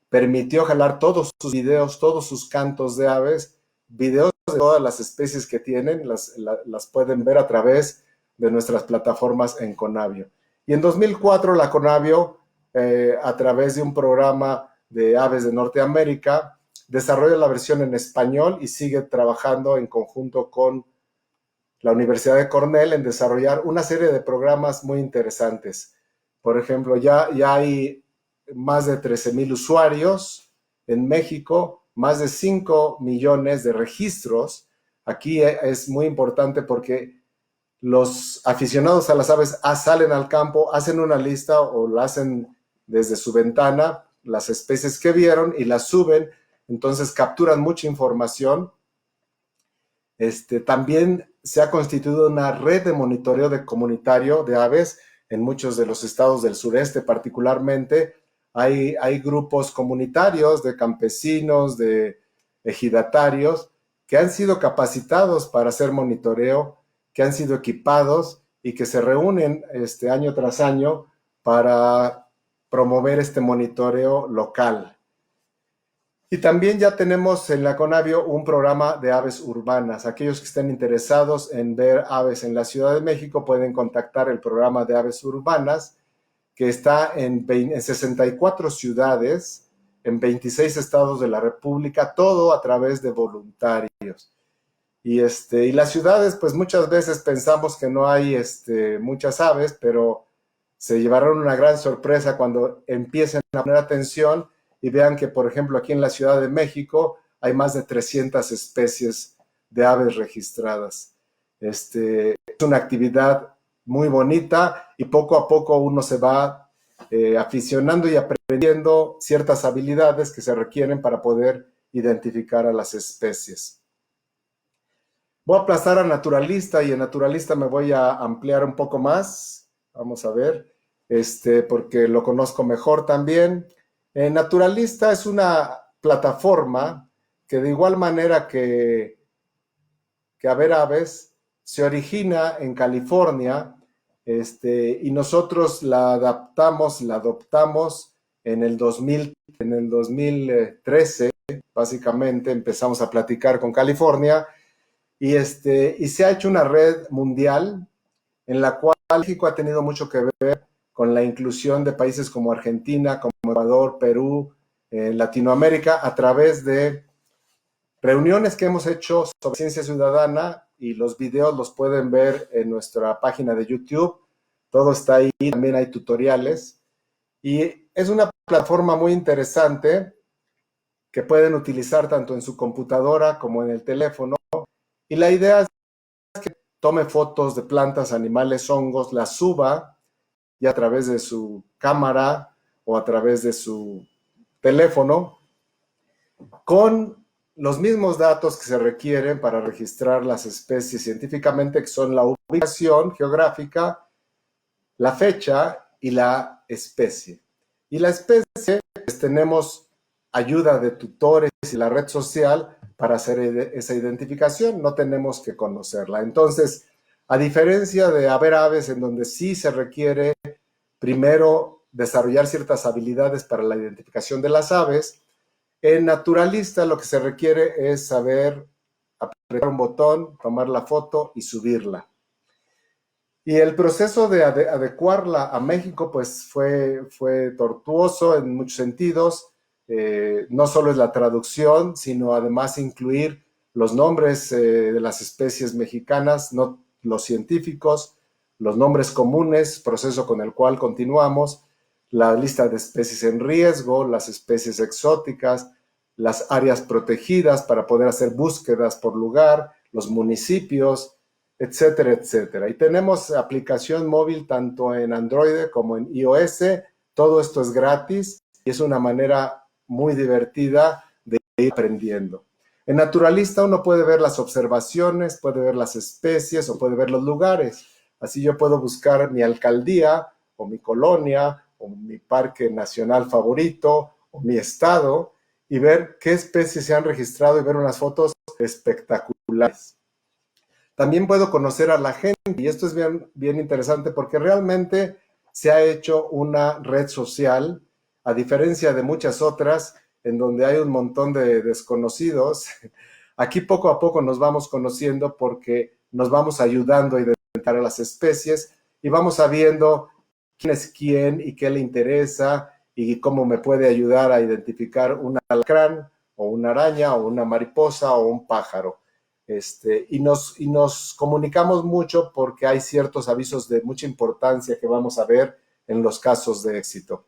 permitió jalar todos sus videos, todos sus cantos de aves, videos de todas las especies que tienen, las pueden ver a través de nuestras plataformas en Conavio. Y en 2004 la Conavio, a través de un programa de aves de Norteamérica, desarrolla la versión en español y sigue trabajando en conjunto con la Universidad de Cornell en desarrollar una serie de programas muy interesantes. Por ejemplo, ya hay más de 13,000 usuarios en México, más de 5 millones de registros. Aquí es muy importante porque los aficionados a las aves salen al campo, hacen una lista o la hacen desde su ventana, las especies que vieron y las suben, entonces capturan mucha información. También se ha constituido una red de monitoreo comunitario de aves en muchos de los estados del sureste particularmente. Hay grupos comunitarios de campesinos, de ejidatarios, que han sido capacitados para hacer monitoreo, que han sido equipados y que se reúnen año tras año para promover este monitoreo local. Y también ya tenemos en la Conavio un programa de aves urbanas. Aquellos que estén interesados en ver aves en la Ciudad de México pueden contactar el programa de aves urbanas, que está en 64 ciudades, en 26 estados de la República, todo a través de voluntarios. Y las ciudades, pues muchas veces pensamos que no hay muchas aves, pero se llevarán una gran sorpresa cuando empiecen a poner atención y vean que, por ejemplo, aquí en la Ciudad de México hay más de 300 especies de aves registradas. Es una actividad muy bonita y poco a poco uno se va aficionando y aprendiendo ciertas habilidades que se requieren para poder identificar a las especies. Voy a aplazar a Naturalista y en Naturalista me voy a ampliar un poco más. Vamos a ver, porque lo conozco mejor también. Naturalista es una plataforma que de igual manera que A ver Aves, se origina en California y nosotros la adoptamos en el 2013, básicamente empezamos a platicar con California y se ha hecho una red mundial en la cual México ha tenido mucho que ver con la inclusión de países como Argentina, como Ecuador, Perú, Latinoamérica, a través de reuniones que hemos hecho sobre ciencia ciudadana y los videos los pueden ver en nuestra página de YouTube. Todo está ahí, también hay tutoriales. Y es una plataforma muy interesante que pueden utilizar tanto en su computadora como en el teléfono. Y la idea es que tome fotos de plantas, animales, hongos, las suba y a través de su cámara o a través de su teléfono, con los mismos datos que se requieren para registrar las especies científicamente, que son la ubicación geográfica, la fecha y la especie. Y la especie, pues tenemos ayuda de tutores y la red social para hacer esa identificación, no tenemos que conocerla. Entonces, a diferencia de haber aves en donde sí se requiere primero desarrollar ciertas habilidades para la identificación de las aves, en naturalista lo que se requiere es saber apretar un botón, tomar la foto y subirla. Y el proceso de adecuarla a México pues fue tortuoso en muchos sentidos. No solo es la traducción, sino además incluir los nombres de las especies mexicanas, no los científicos, los nombres comunes, proceso con el cual continuamos, la lista de especies en riesgo, las especies exóticas, las áreas protegidas para poder hacer búsquedas por lugar, los municipios, etcétera, etcétera. Y tenemos aplicación móvil tanto en Android como en iOS. Todo esto es gratis y es una manera muy divertida de ir aprendiendo. En Naturalista uno puede ver las observaciones, puede ver las especies o puede ver los lugares. Así yo puedo buscar mi alcaldía o mi colonia o mi parque nacional favorito o mi estado y ver qué especies se han registrado y ver unas fotos espectaculares. También puedo conocer a la gente y esto es bien interesante porque realmente se ha hecho una red social, a diferencia de muchas otras, en donde hay un montón de desconocidos. Aquí poco a poco nos vamos conociendo porque nos vamos ayudando a identificar a las especies y vamos sabiendo quién es quién y qué le interesa y cómo me puede ayudar a identificar un alacrán o una araña o una mariposa o un pájaro. Y nos comunicamos mucho porque hay ciertos avisos de mucha importancia que vamos a ver en los casos de éxito.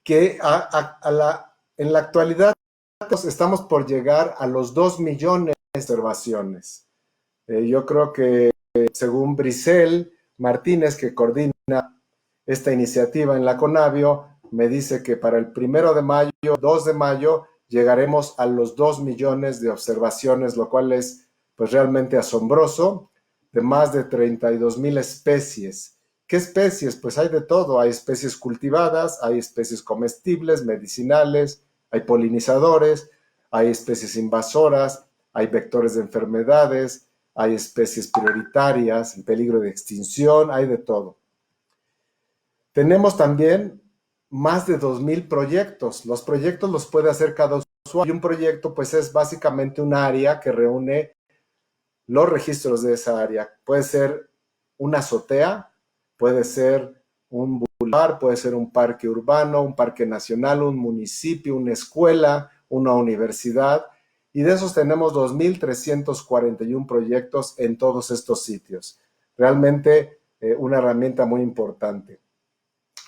Que en la actualidad estamos por llegar a los 2 millones de observaciones. Yo creo que según Brisel Martínez, que coordina esta iniciativa en la Conavio, me dice que para el 1 de mayo, 2 de mayo, llegaremos a los 2 millones de observaciones, lo cual es pues realmente asombroso, de más de 32,000 especies. ¿Qué especies? Pues hay de todo, hay especies cultivadas, hay especies comestibles, medicinales, hay polinizadores, hay especies invasoras, hay vectores de enfermedades, hay especies prioritarias, en peligro de extinción, hay de todo. Tenemos también más de 2,000 proyectos. Los proyectos los puede hacer cada usuario. Y un proyecto pues es básicamente un área que reúne los registros de esa área. Puede ser una azotea, puede ser un bulevar, puede ser un parque urbano, un parque nacional, un municipio, una escuela, una universidad. Y de esos tenemos 2,341 proyectos en todos estos sitios. Realmente una herramienta muy importante.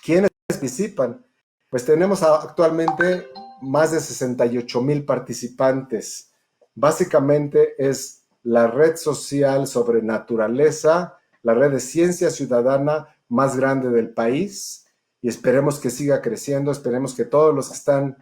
¿Quiénes participan? Pues tenemos actualmente más de 68,000 participantes. Básicamente es la red social sobre naturaleza, la red de ciencia ciudadana más grande del país y esperemos que siga creciendo, esperemos que todos los que están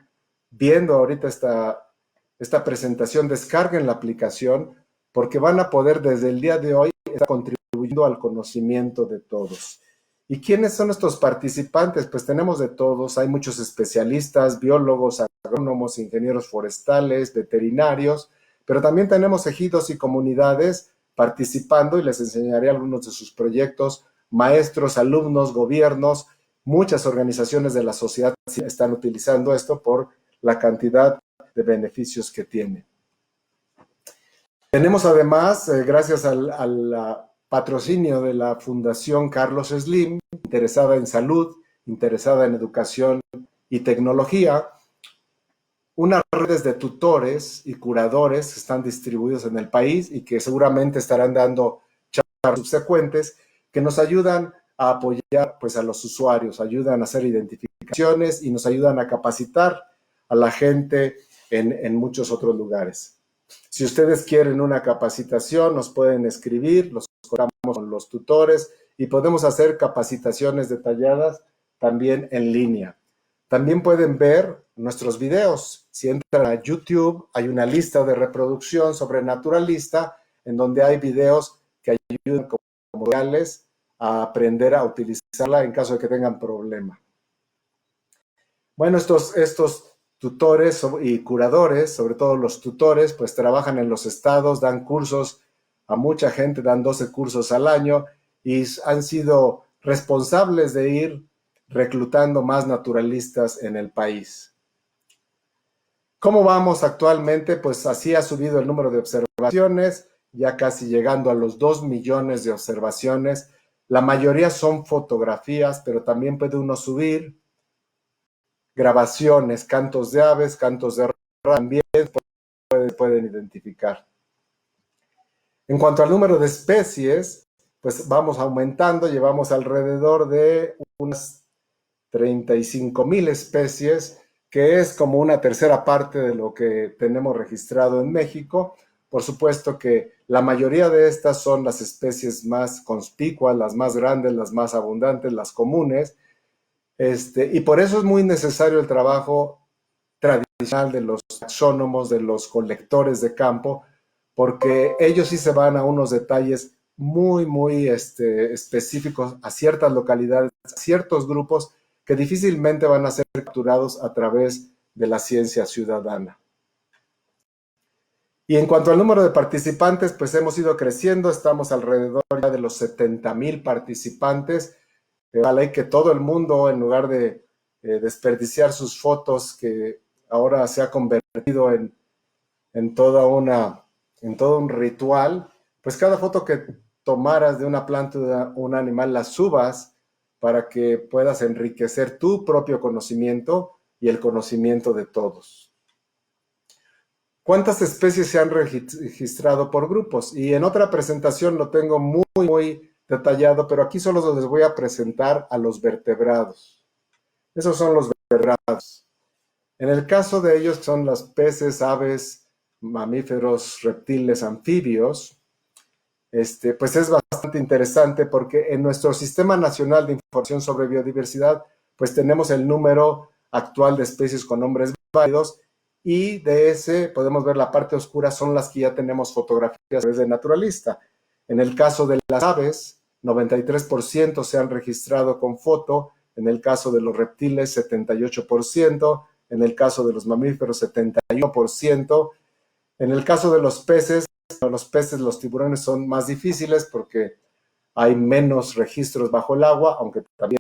viendo ahorita esta presentación descarguen la aplicación porque van a poder desde el día de hoy estar contribuyendo al conocimiento de todos. ¿Y quiénes son estos participantes? Pues tenemos de todos, hay muchos especialistas, biólogos, agrónomos, ingenieros forestales, veterinarios, pero también tenemos ejidos y comunidades participando y les enseñaré algunos de sus proyectos, maestros, alumnos, gobiernos, muchas organizaciones de la sociedad están utilizando esto por la cantidad de beneficios que tiene. Tenemos además, gracias al patrocinio de la Fundación Carlos Slim, interesada en salud, interesada en educación y tecnología, unas redes de tutores y curadores que están distribuidos en el país y que seguramente estarán dando charlas subsecuentes que nos ayudan a apoyar pues, a los usuarios, ayudan a hacer identificaciones y nos ayudan a capacitar a la gente en muchos otros lugares. Si ustedes quieren una capacitación, nos pueden escribir, los contamos con los tutores y podemos hacer capacitaciones detalladas también en línea. También pueden ver nuestros videos. Si entran a YouTube, hay una lista de reproducción sobre Naturalista, en donde hay videos que ayudan como tutoriales a aprender a utilizarla en caso de que tengan problema. Bueno, estos tutores y curadores, sobre todo los tutores, pues trabajan en los estados, dan cursos a mucha gente, dan 12 cursos al año y han sido responsables de ir reclutando más naturalistas en el país. ¿Cómo vamos actualmente? Pues así ha subido el número de observaciones, ya casi llegando a los 2 millones de observaciones. La mayoría son fotografías, pero también puede uno subir grabaciones, cantos de aves, cantos de también pueden identificar. En cuanto al número de especies, pues vamos aumentando, llevamos alrededor de unas 35,000 especies, que es como una tercera parte de lo que tenemos registrado en México. Por supuesto que la mayoría de estas son las especies más conspicuas, las más grandes, las más abundantes, las comunes, y por eso es muy necesario el trabajo tradicional de los taxónomos, de los colectores de campo, porque ellos sí se van a unos detalles muy específicos a ciertas localidades, a ciertos grupos que difícilmente van a ser capturados a través de la ciencia ciudadana. Y en cuanto al número de participantes, pues hemos ido creciendo, estamos alrededor ya de los 70,000 participantes. Vale que todo el mundo, en lugar de desperdiciar sus fotos, que ahora se ha convertido en todo un ritual, pues cada foto que tomaras de una planta, de un animal, la subas para que puedas enriquecer tu propio conocimiento y el conocimiento de todos. ¿Cuántas especies se han registrado por grupos? Y en otra presentación lo tengo muy detallado, pero aquí solo les voy a presentar a los vertebrados. Esos son los vertebrados. En el caso de ellos, que son los peces, aves, mamíferos, reptiles, anfibios, pues es bastante interesante porque en nuestro Sistema Nacional de Información sobre Biodiversidad, pues tenemos el número actual de especies con nombres válidos, y de ese podemos ver la parte oscura, son las que ya tenemos fotografías a través de Naturalista. En el caso de las aves, 93% se han registrado con foto, en el caso de los reptiles, 78%, en el caso de los mamíferos, 71%, en el caso de los peces, los tiburones son más difíciles porque hay menos registros bajo el agua, aunque también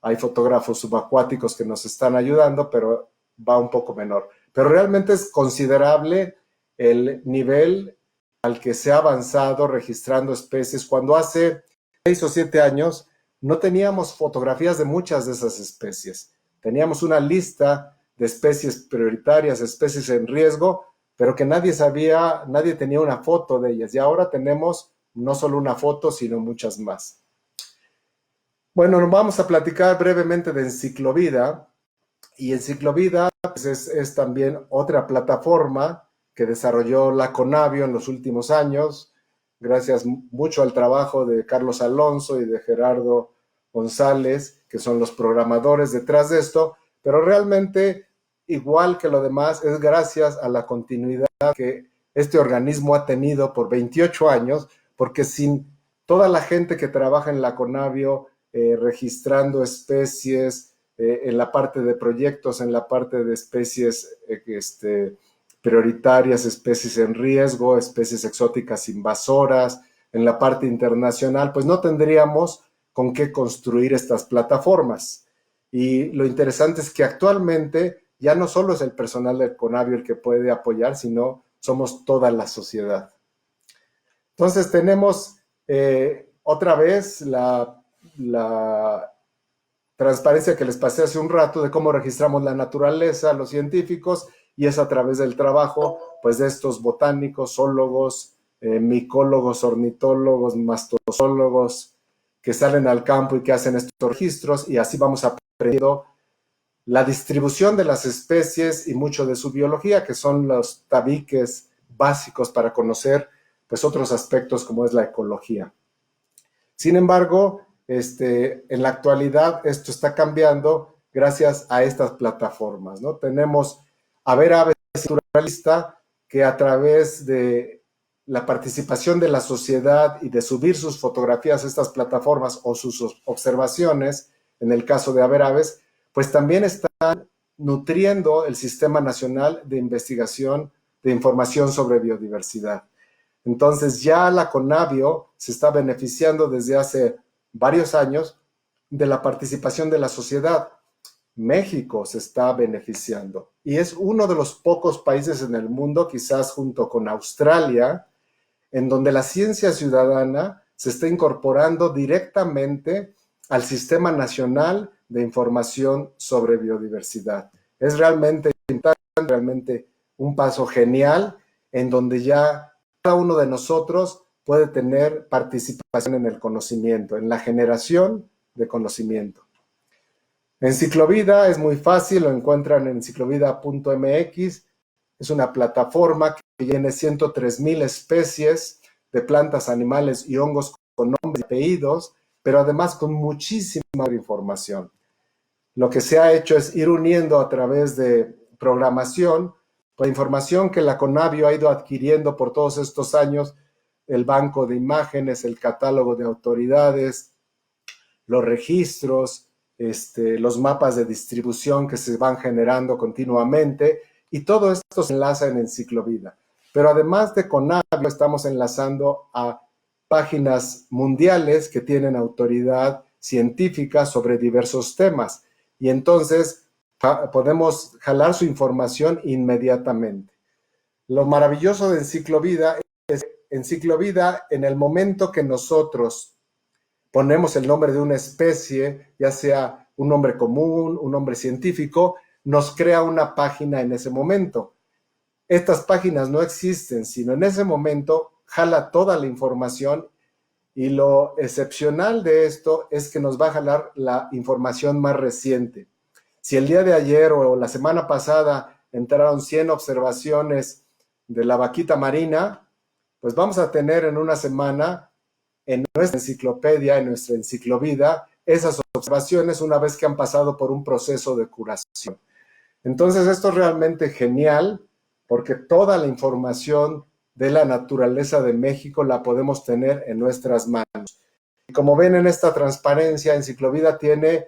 hay fotógrafos subacuáticos que nos están ayudando, pero va un poco menor. Pero realmente es considerable el nivel al que se ha avanzado registrando especies, cuando hace 6 o 7 años no teníamos fotografías de muchas de esas especies. Teníamos una lista de especies prioritarias, especies en riesgo, pero que nadie tenía una foto de ellas. Y ahora tenemos no solo una foto, sino muchas más. Bueno, nos vamos a platicar brevemente de Enciclovida. Y Enciclovida pues es también otra plataforma que desarrolló la Conavio en los últimos años, gracias mucho al trabajo de Carlos Alonso y de Gerardo González, que son los programadores detrás de esto, pero realmente, igual que lo demás, es gracias a la continuidad que este organismo ha tenido por 28 años, porque sin toda la gente que trabaja en la Conavio, registrando especies, en la parte de proyectos, en la parte de especies prioritarias, especies en riesgo, especies exóticas invasoras, en la parte internacional, pues no tendríamos con qué construir estas plataformas. Y lo interesante es que actualmente ya no solo es el personal del Conavio el que puede apoyar, sino somos toda la sociedad. Entonces tenemos otra vez la transparencia que les pasé hace un rato de cómo registramos la naturaleza, los científicos, y es a través del trabajo pues de estos botánicos, zoólogos, micólogos, ornitólogos, mastozoólogos, que salen al campo y que hacen estos registros, y así vamos aprendiendo la distribución de las especies y mucho de su biología, que son los tabiques básicos para conocer pues otros aspectos como es la ecología. Sin embargo, en la actualidad esto está cambiando gracias a estas plataformas, ¿no? Tenemos A Ver Aves Naturalista, que a través de la participación de la sociedad y de subir sus fotografías a estas plataformas o sus observaciones, en el caso de A Ver Aves, pues también están nutriendo el Sistema Nacional de Investigación de Información sobre Biodiversidad. Entonces ya la CONABIO se está beneficiando desde hace varios años de la participación de la sociedad. México se está beneficiando y es uno de los pocos países en el mundo, quizás junto con Australia, en donde la ciencia ciudadana se está incorporando directamente al Sistema Nacional de Información sobre Biodiversidad. Es realmente un paso genial en donde ya cada uno de nosotros puede tener participación en el conocimiento, en la generación de conocimiento. Enciclovida es muy fácil, lo encuentran en enciclovida.mx. Es una plataforma que tiene 103,000 especies de plantas, animales y hongos con nombres y apellidos, pero además con muchísima información. Lo que se ha hecho es ir uniendo a través de programación, la información que la CONABIO ha ido adquiriendo por todos estos años, el banco de imágenes, el catálogo de autoridades, los registros, los mapas de distribución que se van generando continuamente, y todo esto se enlaza en Enciclovida. Pero además de CONABIO, estamos enlazando a páginas mundiales que tienen autoridad científica sobre diversos temas, y entonces podemos jalar su información inmediatamente. Lo maravilloso de Enciclovida es que Enciclovida, en el momento que nosotros ponemos el nombre de una especie, ya sea un nombre común, un nombre científico, nos crea una página en ese momento. Estas páginas no existen, sino en ese momento jala toda la información, y lo excepcional de esto es que nos va a jalar la información más reciente. Si el día de ayer o la semana pasada entraron 100 observaciones de la vaquita marina, pues vamos a tener en una semana en nuestra enciclopedia, en nuestra enciclovida, esas observaciones una vez que han pasado por un proceso de curación. Entonces esto es realmente genial porque toda la información de la naturaleza de México la podemos tener en nuestras manos. Y como ven en esta transparencia, Enciclovida tiene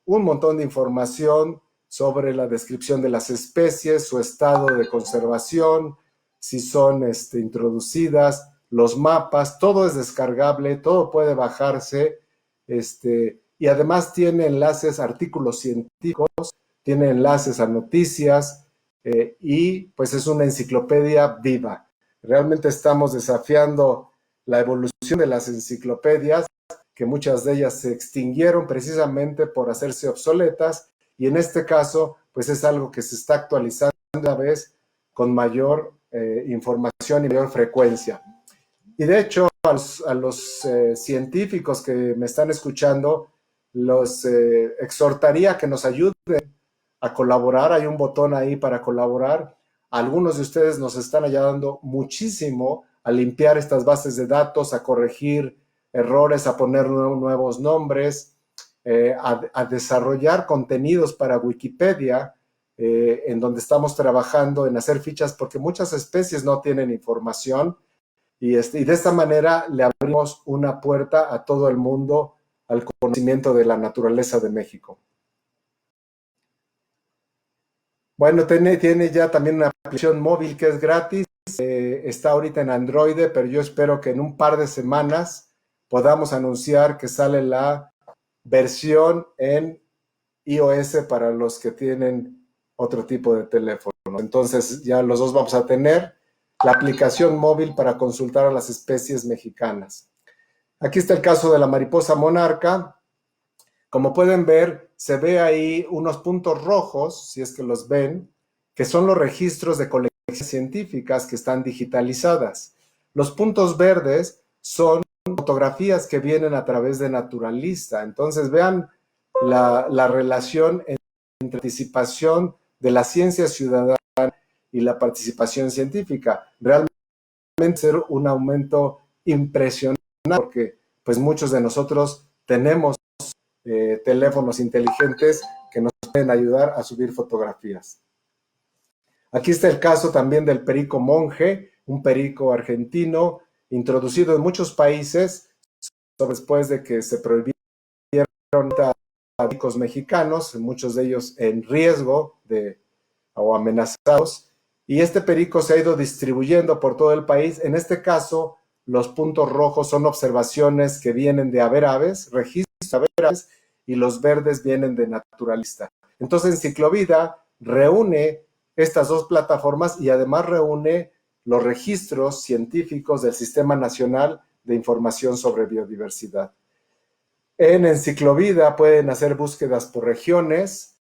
un montón de información sobre la descripción de las especies, su estado de conservación, si son introducidas, los mapas, todo es descargable, todo puede bajarse, y además tiene enlaces a artículos científicos, tiene enlaces a noticias, y pues es una enciclopedia viva. Realmente estamos desafiando la evolución de las enciclopedias, que muchas de ellas se extinguieron precisamente por hacerse obsoletas, y en este caso pues es algo que se está actualizando a vez con mayor información y mayor frecuencia. Y de hecho a los científicos que me están escuchando, los exhortaría que nos ayuden a colaborar. Hay un botón ahí para colaborar. Algunos de ustedes nos están ayudando muchísimo a limpiar estas bases de datos, a corregir errores, a poner nuevos nombres, a desarrollar contenidos para Wikipedia, en donde estamos trabajando en hacer fichas porque muchas especies no tienen información, y de esta manera le abrimos una puerta a todo el mundo al conocimiento de la naturaleza de México. Bueno, tiene ya también una aplicación móvil que es gratis, está ahorita en Android, pero yo espero que en un par de semanas podamos anunciar que sale la versión en iOS para los que tienen otro tipo de teléfono. Entonces ya los dos vamos a tener la aplicación móvil para consultar a las especies mexicanas. Aquí está el caso de la mariposa monarca. Como pueden ver, se ve ahí unos puntos rojos, si es que los ven, que son los registros de colecciones científicas que están digitalizadas. Los puntos verdes son fotografías que vienen a través de Naturalista. Entonces vean la relación entre participación de la ciencia ciudadana y la participación científica. Realmente ser un aumento impresionante porque pues muchos de nosotros tenemos teléfonos inteligentes que nos pueden ayudar a subir fotografías. Aquí está el caso también del perico monje, un perico argentino introducido en muchos países después de que se prohibieron pericos mexicanos, muchos de ellos en riesgo o amenazados, y este perico se ha ido distribuyendo por todo el país. En este caso, los puntos rojos son observaciones que vienen de Haber Aves, registros de Haber Aves, y los verdes vienen de Naturalista. Entonces, Enciclovida reúne estas dos plataformas y además reúne los registros científicos del Sistema Nacional de Información sobre Biodiversidad. En Enciclovida pueden hacer búsquedas por regiones,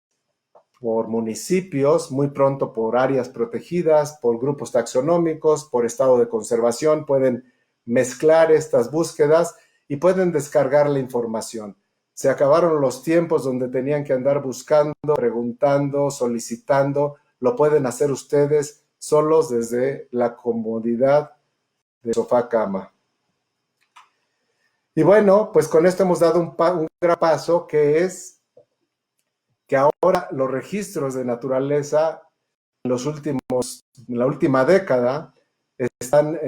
por municipios, muy pronto por áreas protegidas, por grupos taxonómicos, por estado de conservación. Pueden mezclar estas búsquedas y pueden descargar la información. Se acabaron los tiempos donde tenían que andar buscando, preguntando, solicitando. Lo pueden hacer ustedes solos desde la comodidad de sofá cama. Y bueno, pues con esto hemos dado un gran paso, que es que ahora los registros de naturaleza en la última década están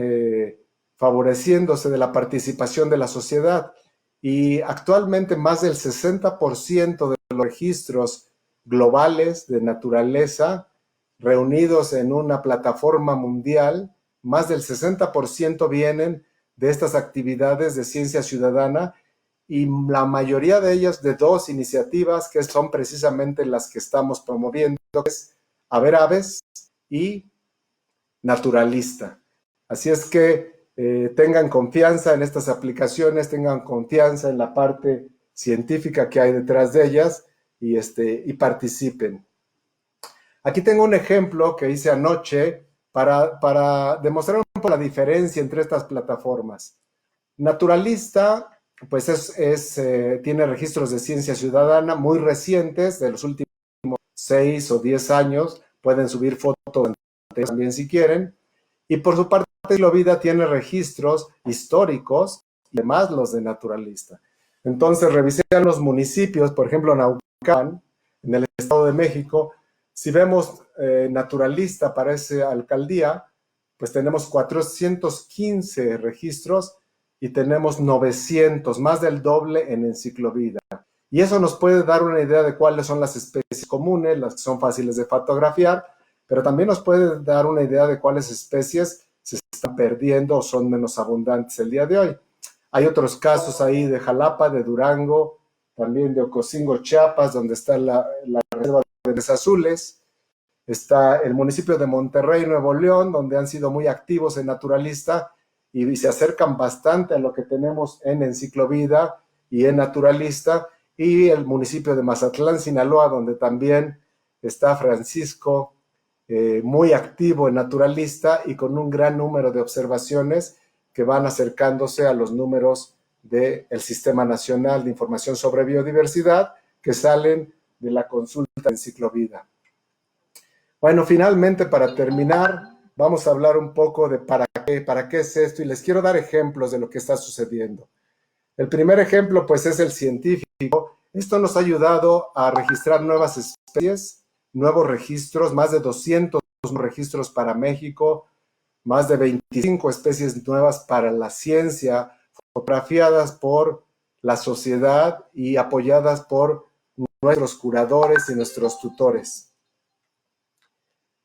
favoreciéndose de la participación de la sociedad, y actualmente más del 60% de los registros globales de naturaleza reunidos en una plataforma mundial, más del 60% vienen de estas actividades de ciencia ciudadana, y la mayoría de ellas de dos iniciativas que son precisamente las que estamos promoviendo, que es Haber Aves y Naturalista. Así es que tengan confianza en estas aplicaciones, tengan confianza en la parte científica que hay detrás de ellas, y participen. Aquí tengo un ejemplo que hice anoche para demostrar un poco la diferencia entre estas plataformas. Naturalista, pues tiene registros de ciencia ciudadana muy recientes, de los últimos 6 o 10 años. Pueden subir fotos también si quieren. Y por su parte, Enciclovida tiene registros históricos y además los de Naturalista. Entonces, revisé los municipios, por ejemplo, Naucalpan, en el Estado de México. Si vemos Naturalista para esa alcaldía, pues tenemos 415 registros y tenemos 900, más del doble en Enciclovida. Y eso nos puede dar una idea de cuáles son las especies comunes, las que son fáciles de fotografiar, pero también nos puede dar una idea de cuáles especies se están perdiendo o son menos abundantes el día de hoy. Hay otros casos ahí de Jalapa, de Durango, también de Ocosingo, Chiapas, donde está la reserva de Aves Azules. Está el municipio de Monterrey, Nuevo León, donde han sido muy activos en Naturalista y se acercan bastante a lo que tenemos en Enciclovida y en Naturalista. Y el municipio de Mazatlán, Sinaloa, donde también está Francisco, muy activo en Naturalista y con un gran número de observaciones que van acercándose a los números del Sistema Nacional de Información sobre Biodiversidad que salen de la consulta de Enciclovida. Bueno, finalmente, para terminar, vamos a hablar un poco de para qué es esto, y les quiero dar ejemplos de lo que está sucediendo. El primer ejemplo, pues, es el científico. Esto nos ha ayudado a registrar nuevas especies, nuevos registros, más de 200 registros para México, más de 25 especies nuevas para la ciencia, fotografiadas por la sociedad y apoyadas por nuestros curadores y nuestros tutores.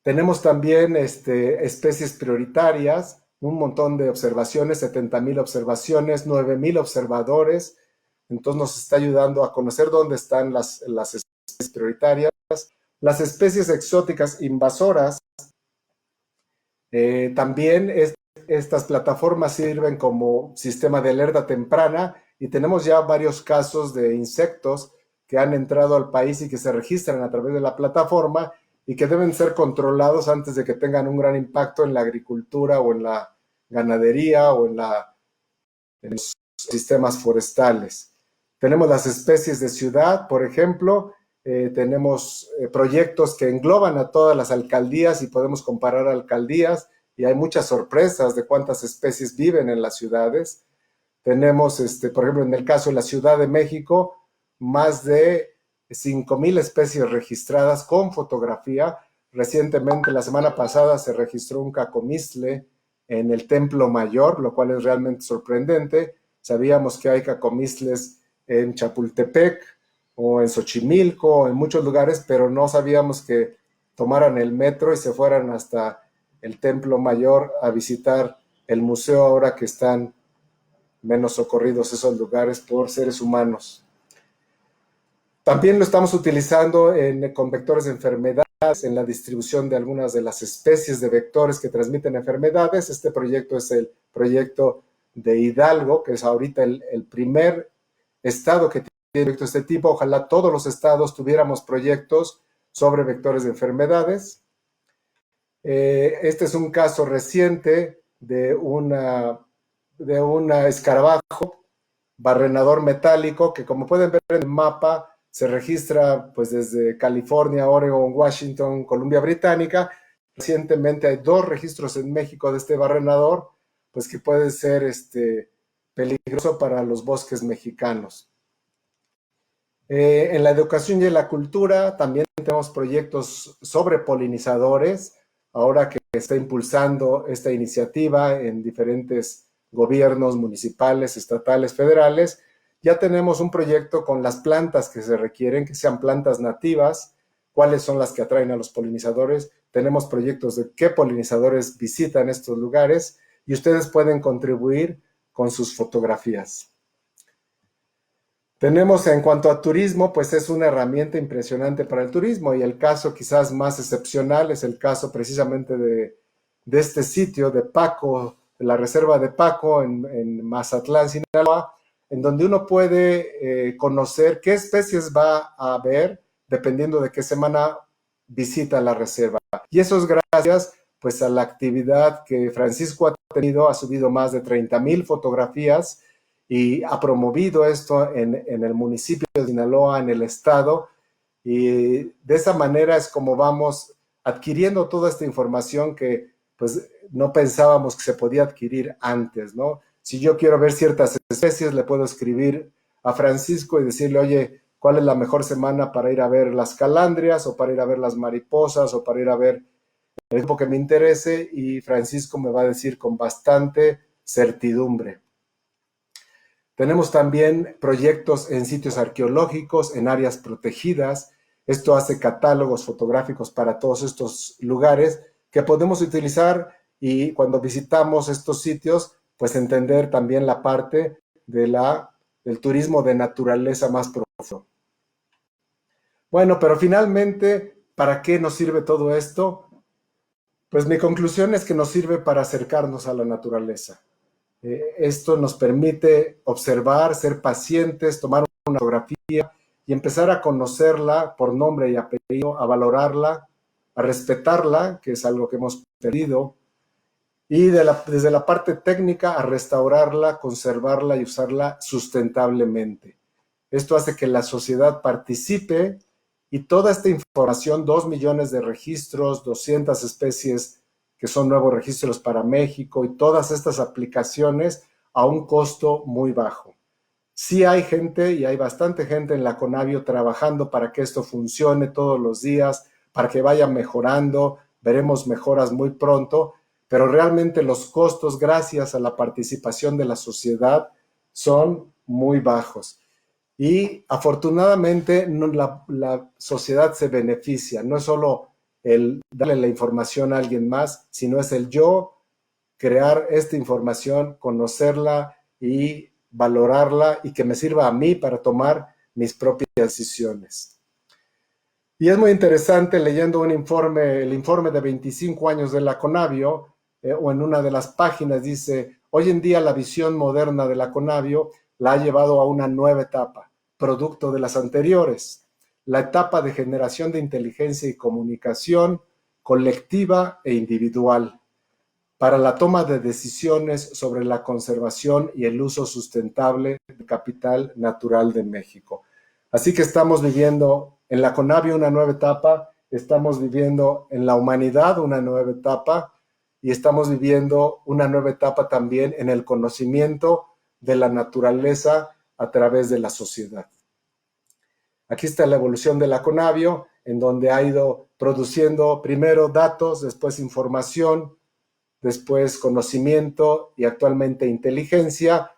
Tenemos también especies prioritarias, un montón de observaciones, 70,000 observaciones, 9,000 observadores. Entonces nos está ayudando a conocer dónde están las especies prioritarias. Las especies exóticas invasoras, también estas plataformas sirven como sistema de alerta temprana, y tenemos ya varios casos de insectos que han entrado al país y que se registran a través de la plataforma y que deben ser controlados antes de que tengan un gran impacto en la agricultura o en la ganadería o en los sistemas forestales. Tenemos las especies de ciudad, por ejemplo. Tenemos proyectos que engloban a todas las alcaldías y podemos comparar alcaldías, y hay muchas sorpresas de cuántas especies viven en las ciudades. Tenemos, por ejemplo, en el caso de la Ciudad de México, más de 5,000 especies registradas con fotografía. Recientemente, la semana pasada, se registró un cacomistle en el Templo Mayor, lo cual es realmente sorprendente. Sabíamos que hay cacomistles en Chapultepec o en Xochimilco o en muchos lugares, pero no sabíamos que tomaran el metro y se fueran hasta el Templo Mayor a visitar el museo ahora que están menos socorridos esos lugares por seres humanos. También lo estamos utilizando con vectores de enfermedades, en la distribución de algunas de las especies de vectores que transmiten enfermedades. Este proyecto es el proyecto de Hidalgo, que es ahorita el primer estado que tiene proyectos de este tipo. Ojalá todos los estados tuviéramos proyectos sobre vectores de enfermedades. Este es un caso reciente de una escarabajo barrenador metálico que, como pueden ver en el mapa, se registra pues desde California, Oregon, Washington, Columbia Británica. Recientemente hay 2 registros en México de este barrenador, pues que puede ser peligroso para los bosques mexicanos. En la educación y en la cultura también tenemos proyectos sobre polinizadores, ahora que está impulsando esta iniciativa en diferentes gobiernos municipales, estatales, federales. Ya tenemos un proyecto con las plantas que se requieren, que sean plantas nativas, cuáles son las que atraen a los polinizadores. Tenemos proyectos de qué polinizadores visitan estos lugares y ustedes pueden contribuir con sus fotografías. Tenemos, en cuanto a turismo, pues es una herramienta impresionante para el turismo, y el caso quizás más excepcional es el caso precisamente de este sitio de Paco, de la reserva de Paco en Mazatlán, Sinaloa, en donde uno puede conocer qué especies va a ver dependiendo de qué semana visita la reserva. Y eso es gracias pues a la actividad que Francisco ha tenido, ha subido más de 30,000 fotografías y ha promovido esto en el municipio de Sinaloa, en el estado, y de esa manera es como vamos adquiriendo toda esta información que pues no pensábamos que se podía adquirir antes, ¿no? Si yo quiero ver ciertas especies, le puedo escribir a Francisco y decirle, oye, ¿cuál es la mejor semana para ir a ver las calandrias, o para ir a ver las mariposas, o para ir a ver el grupo que me interese? Y Francisco me va a decir con bastante certidumbre. Tenemos también proyectos en sitios arqueológicos, en áreas protegidas. Esto hace catálogos fotográficos para todos estos lugares que podemos utilizar, y cuando visitamos estos sitios, pues entender también la parte del turismo de naturaleza más profundo. Bueno, pero finalmente, ¿para qué nos sirve todo esto? Pues mi conclusión es que nos sirve para acercarnos a la naturaleza. Esto nos permite observar, ser pacientes, tomar una fotografía y empezar a conocerla por nombre y apellido, a valorarla, a respetarla, que es algo que hemos perdido, y desde la parte técnica a restaurarla, conservarla y usarla sustentablemente. Esto hace que la sociedad participe, y toda esta información, 2 millones de registros, 200 especies que son nuevos registros para México, y todas estas aplicaciones a un costo muy bajo. Sí hay gente, y hay bastante gente en la Conavio trabajando para que esto funcione todos los días, para que vaya mejorando. Veremos mejoras muy pronto, pero realmente los costos, gracias a la participación de la sociedad, son muy bajos. Y afortunadamente la sociedad se beneficia. No es solo el darle la información a alguien más, sino es el yo crear esta información, conocerla y valorarla, y que me sirva a mí para tomar mis propias decisiones. Y es muy interesante, leyendo un informe, el informe de 25 años de la Conavio, o en una de las páginas dice, hoy en día la visión moderna de la Conavio la ha llevado a una nueva etapa, producto de las anteriores, la etapa de generación de inteligencia y comunicación colectiva e individual, para la toma de decisiones sobre la conservación y el uso sustentable del capital natural de México. Así que estamos viviendo en la Conavio una nueva etapa, estamos viviendo en la humanidad una nueva etapa, y estamos viviendo una nueva etapa también en el conocimiento de la naturaleza a través de la sociedad. Aquí está la evolución de la Conavio, en donde ha ido produciendo primero datos, después información, después conocimiento y actualmente inteligencia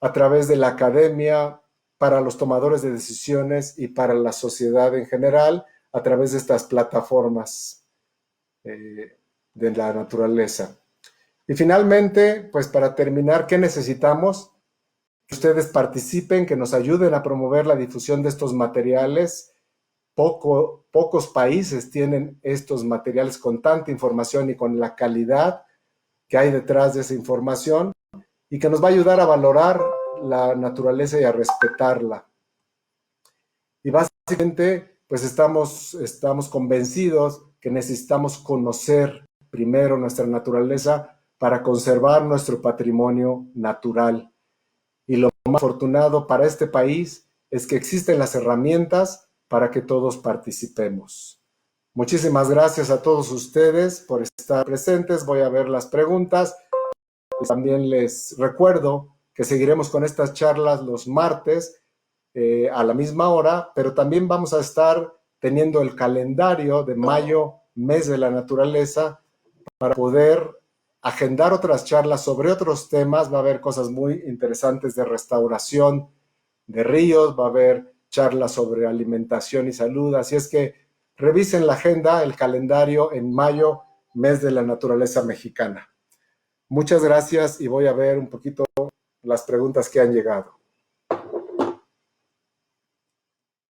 a través de la academia para los tomadores de decisiones y para la sociedad en general a través de estas plataformas de la naturaleza. Y finalmente, pues para terminar, ¿qué necesitamos? Que ustedes participen, que nos ayuden a promover la difusión de estos materiales. Pocos países tienen estos materiales con tanta información y con la calidad que hay detrás de esa información y que nos va a ayudar a valorar la naturaleza y a respetarla. Y básicamente, pues estamos convencidos que necesitamos conocer primero nuestra naturaleza para conservar nuestro patrimonio natural. Y lo más afortunado para este país es que existen las herramientas para que todos participemos. Muchísimas gracias a todos ustedes por estar presentes. Voy a ver las preguntas. También les recuerdo que seguiremos con estas charlas los martes a la misma hora, pero también vamos a estar teniendo el calendario de mayo, mes de la naturaleza, para poder agendar otras charlas sobre otros temas. Va a haber cosas muy interesantes de restauración de ríos, va a haber charlas sobre alimentación y salud, así es que revisen la agenda, el calendario en mayo, mes de la naturaleza mexicana. Muchas gracias y voy a ver un poquito las preguntas que han llegado.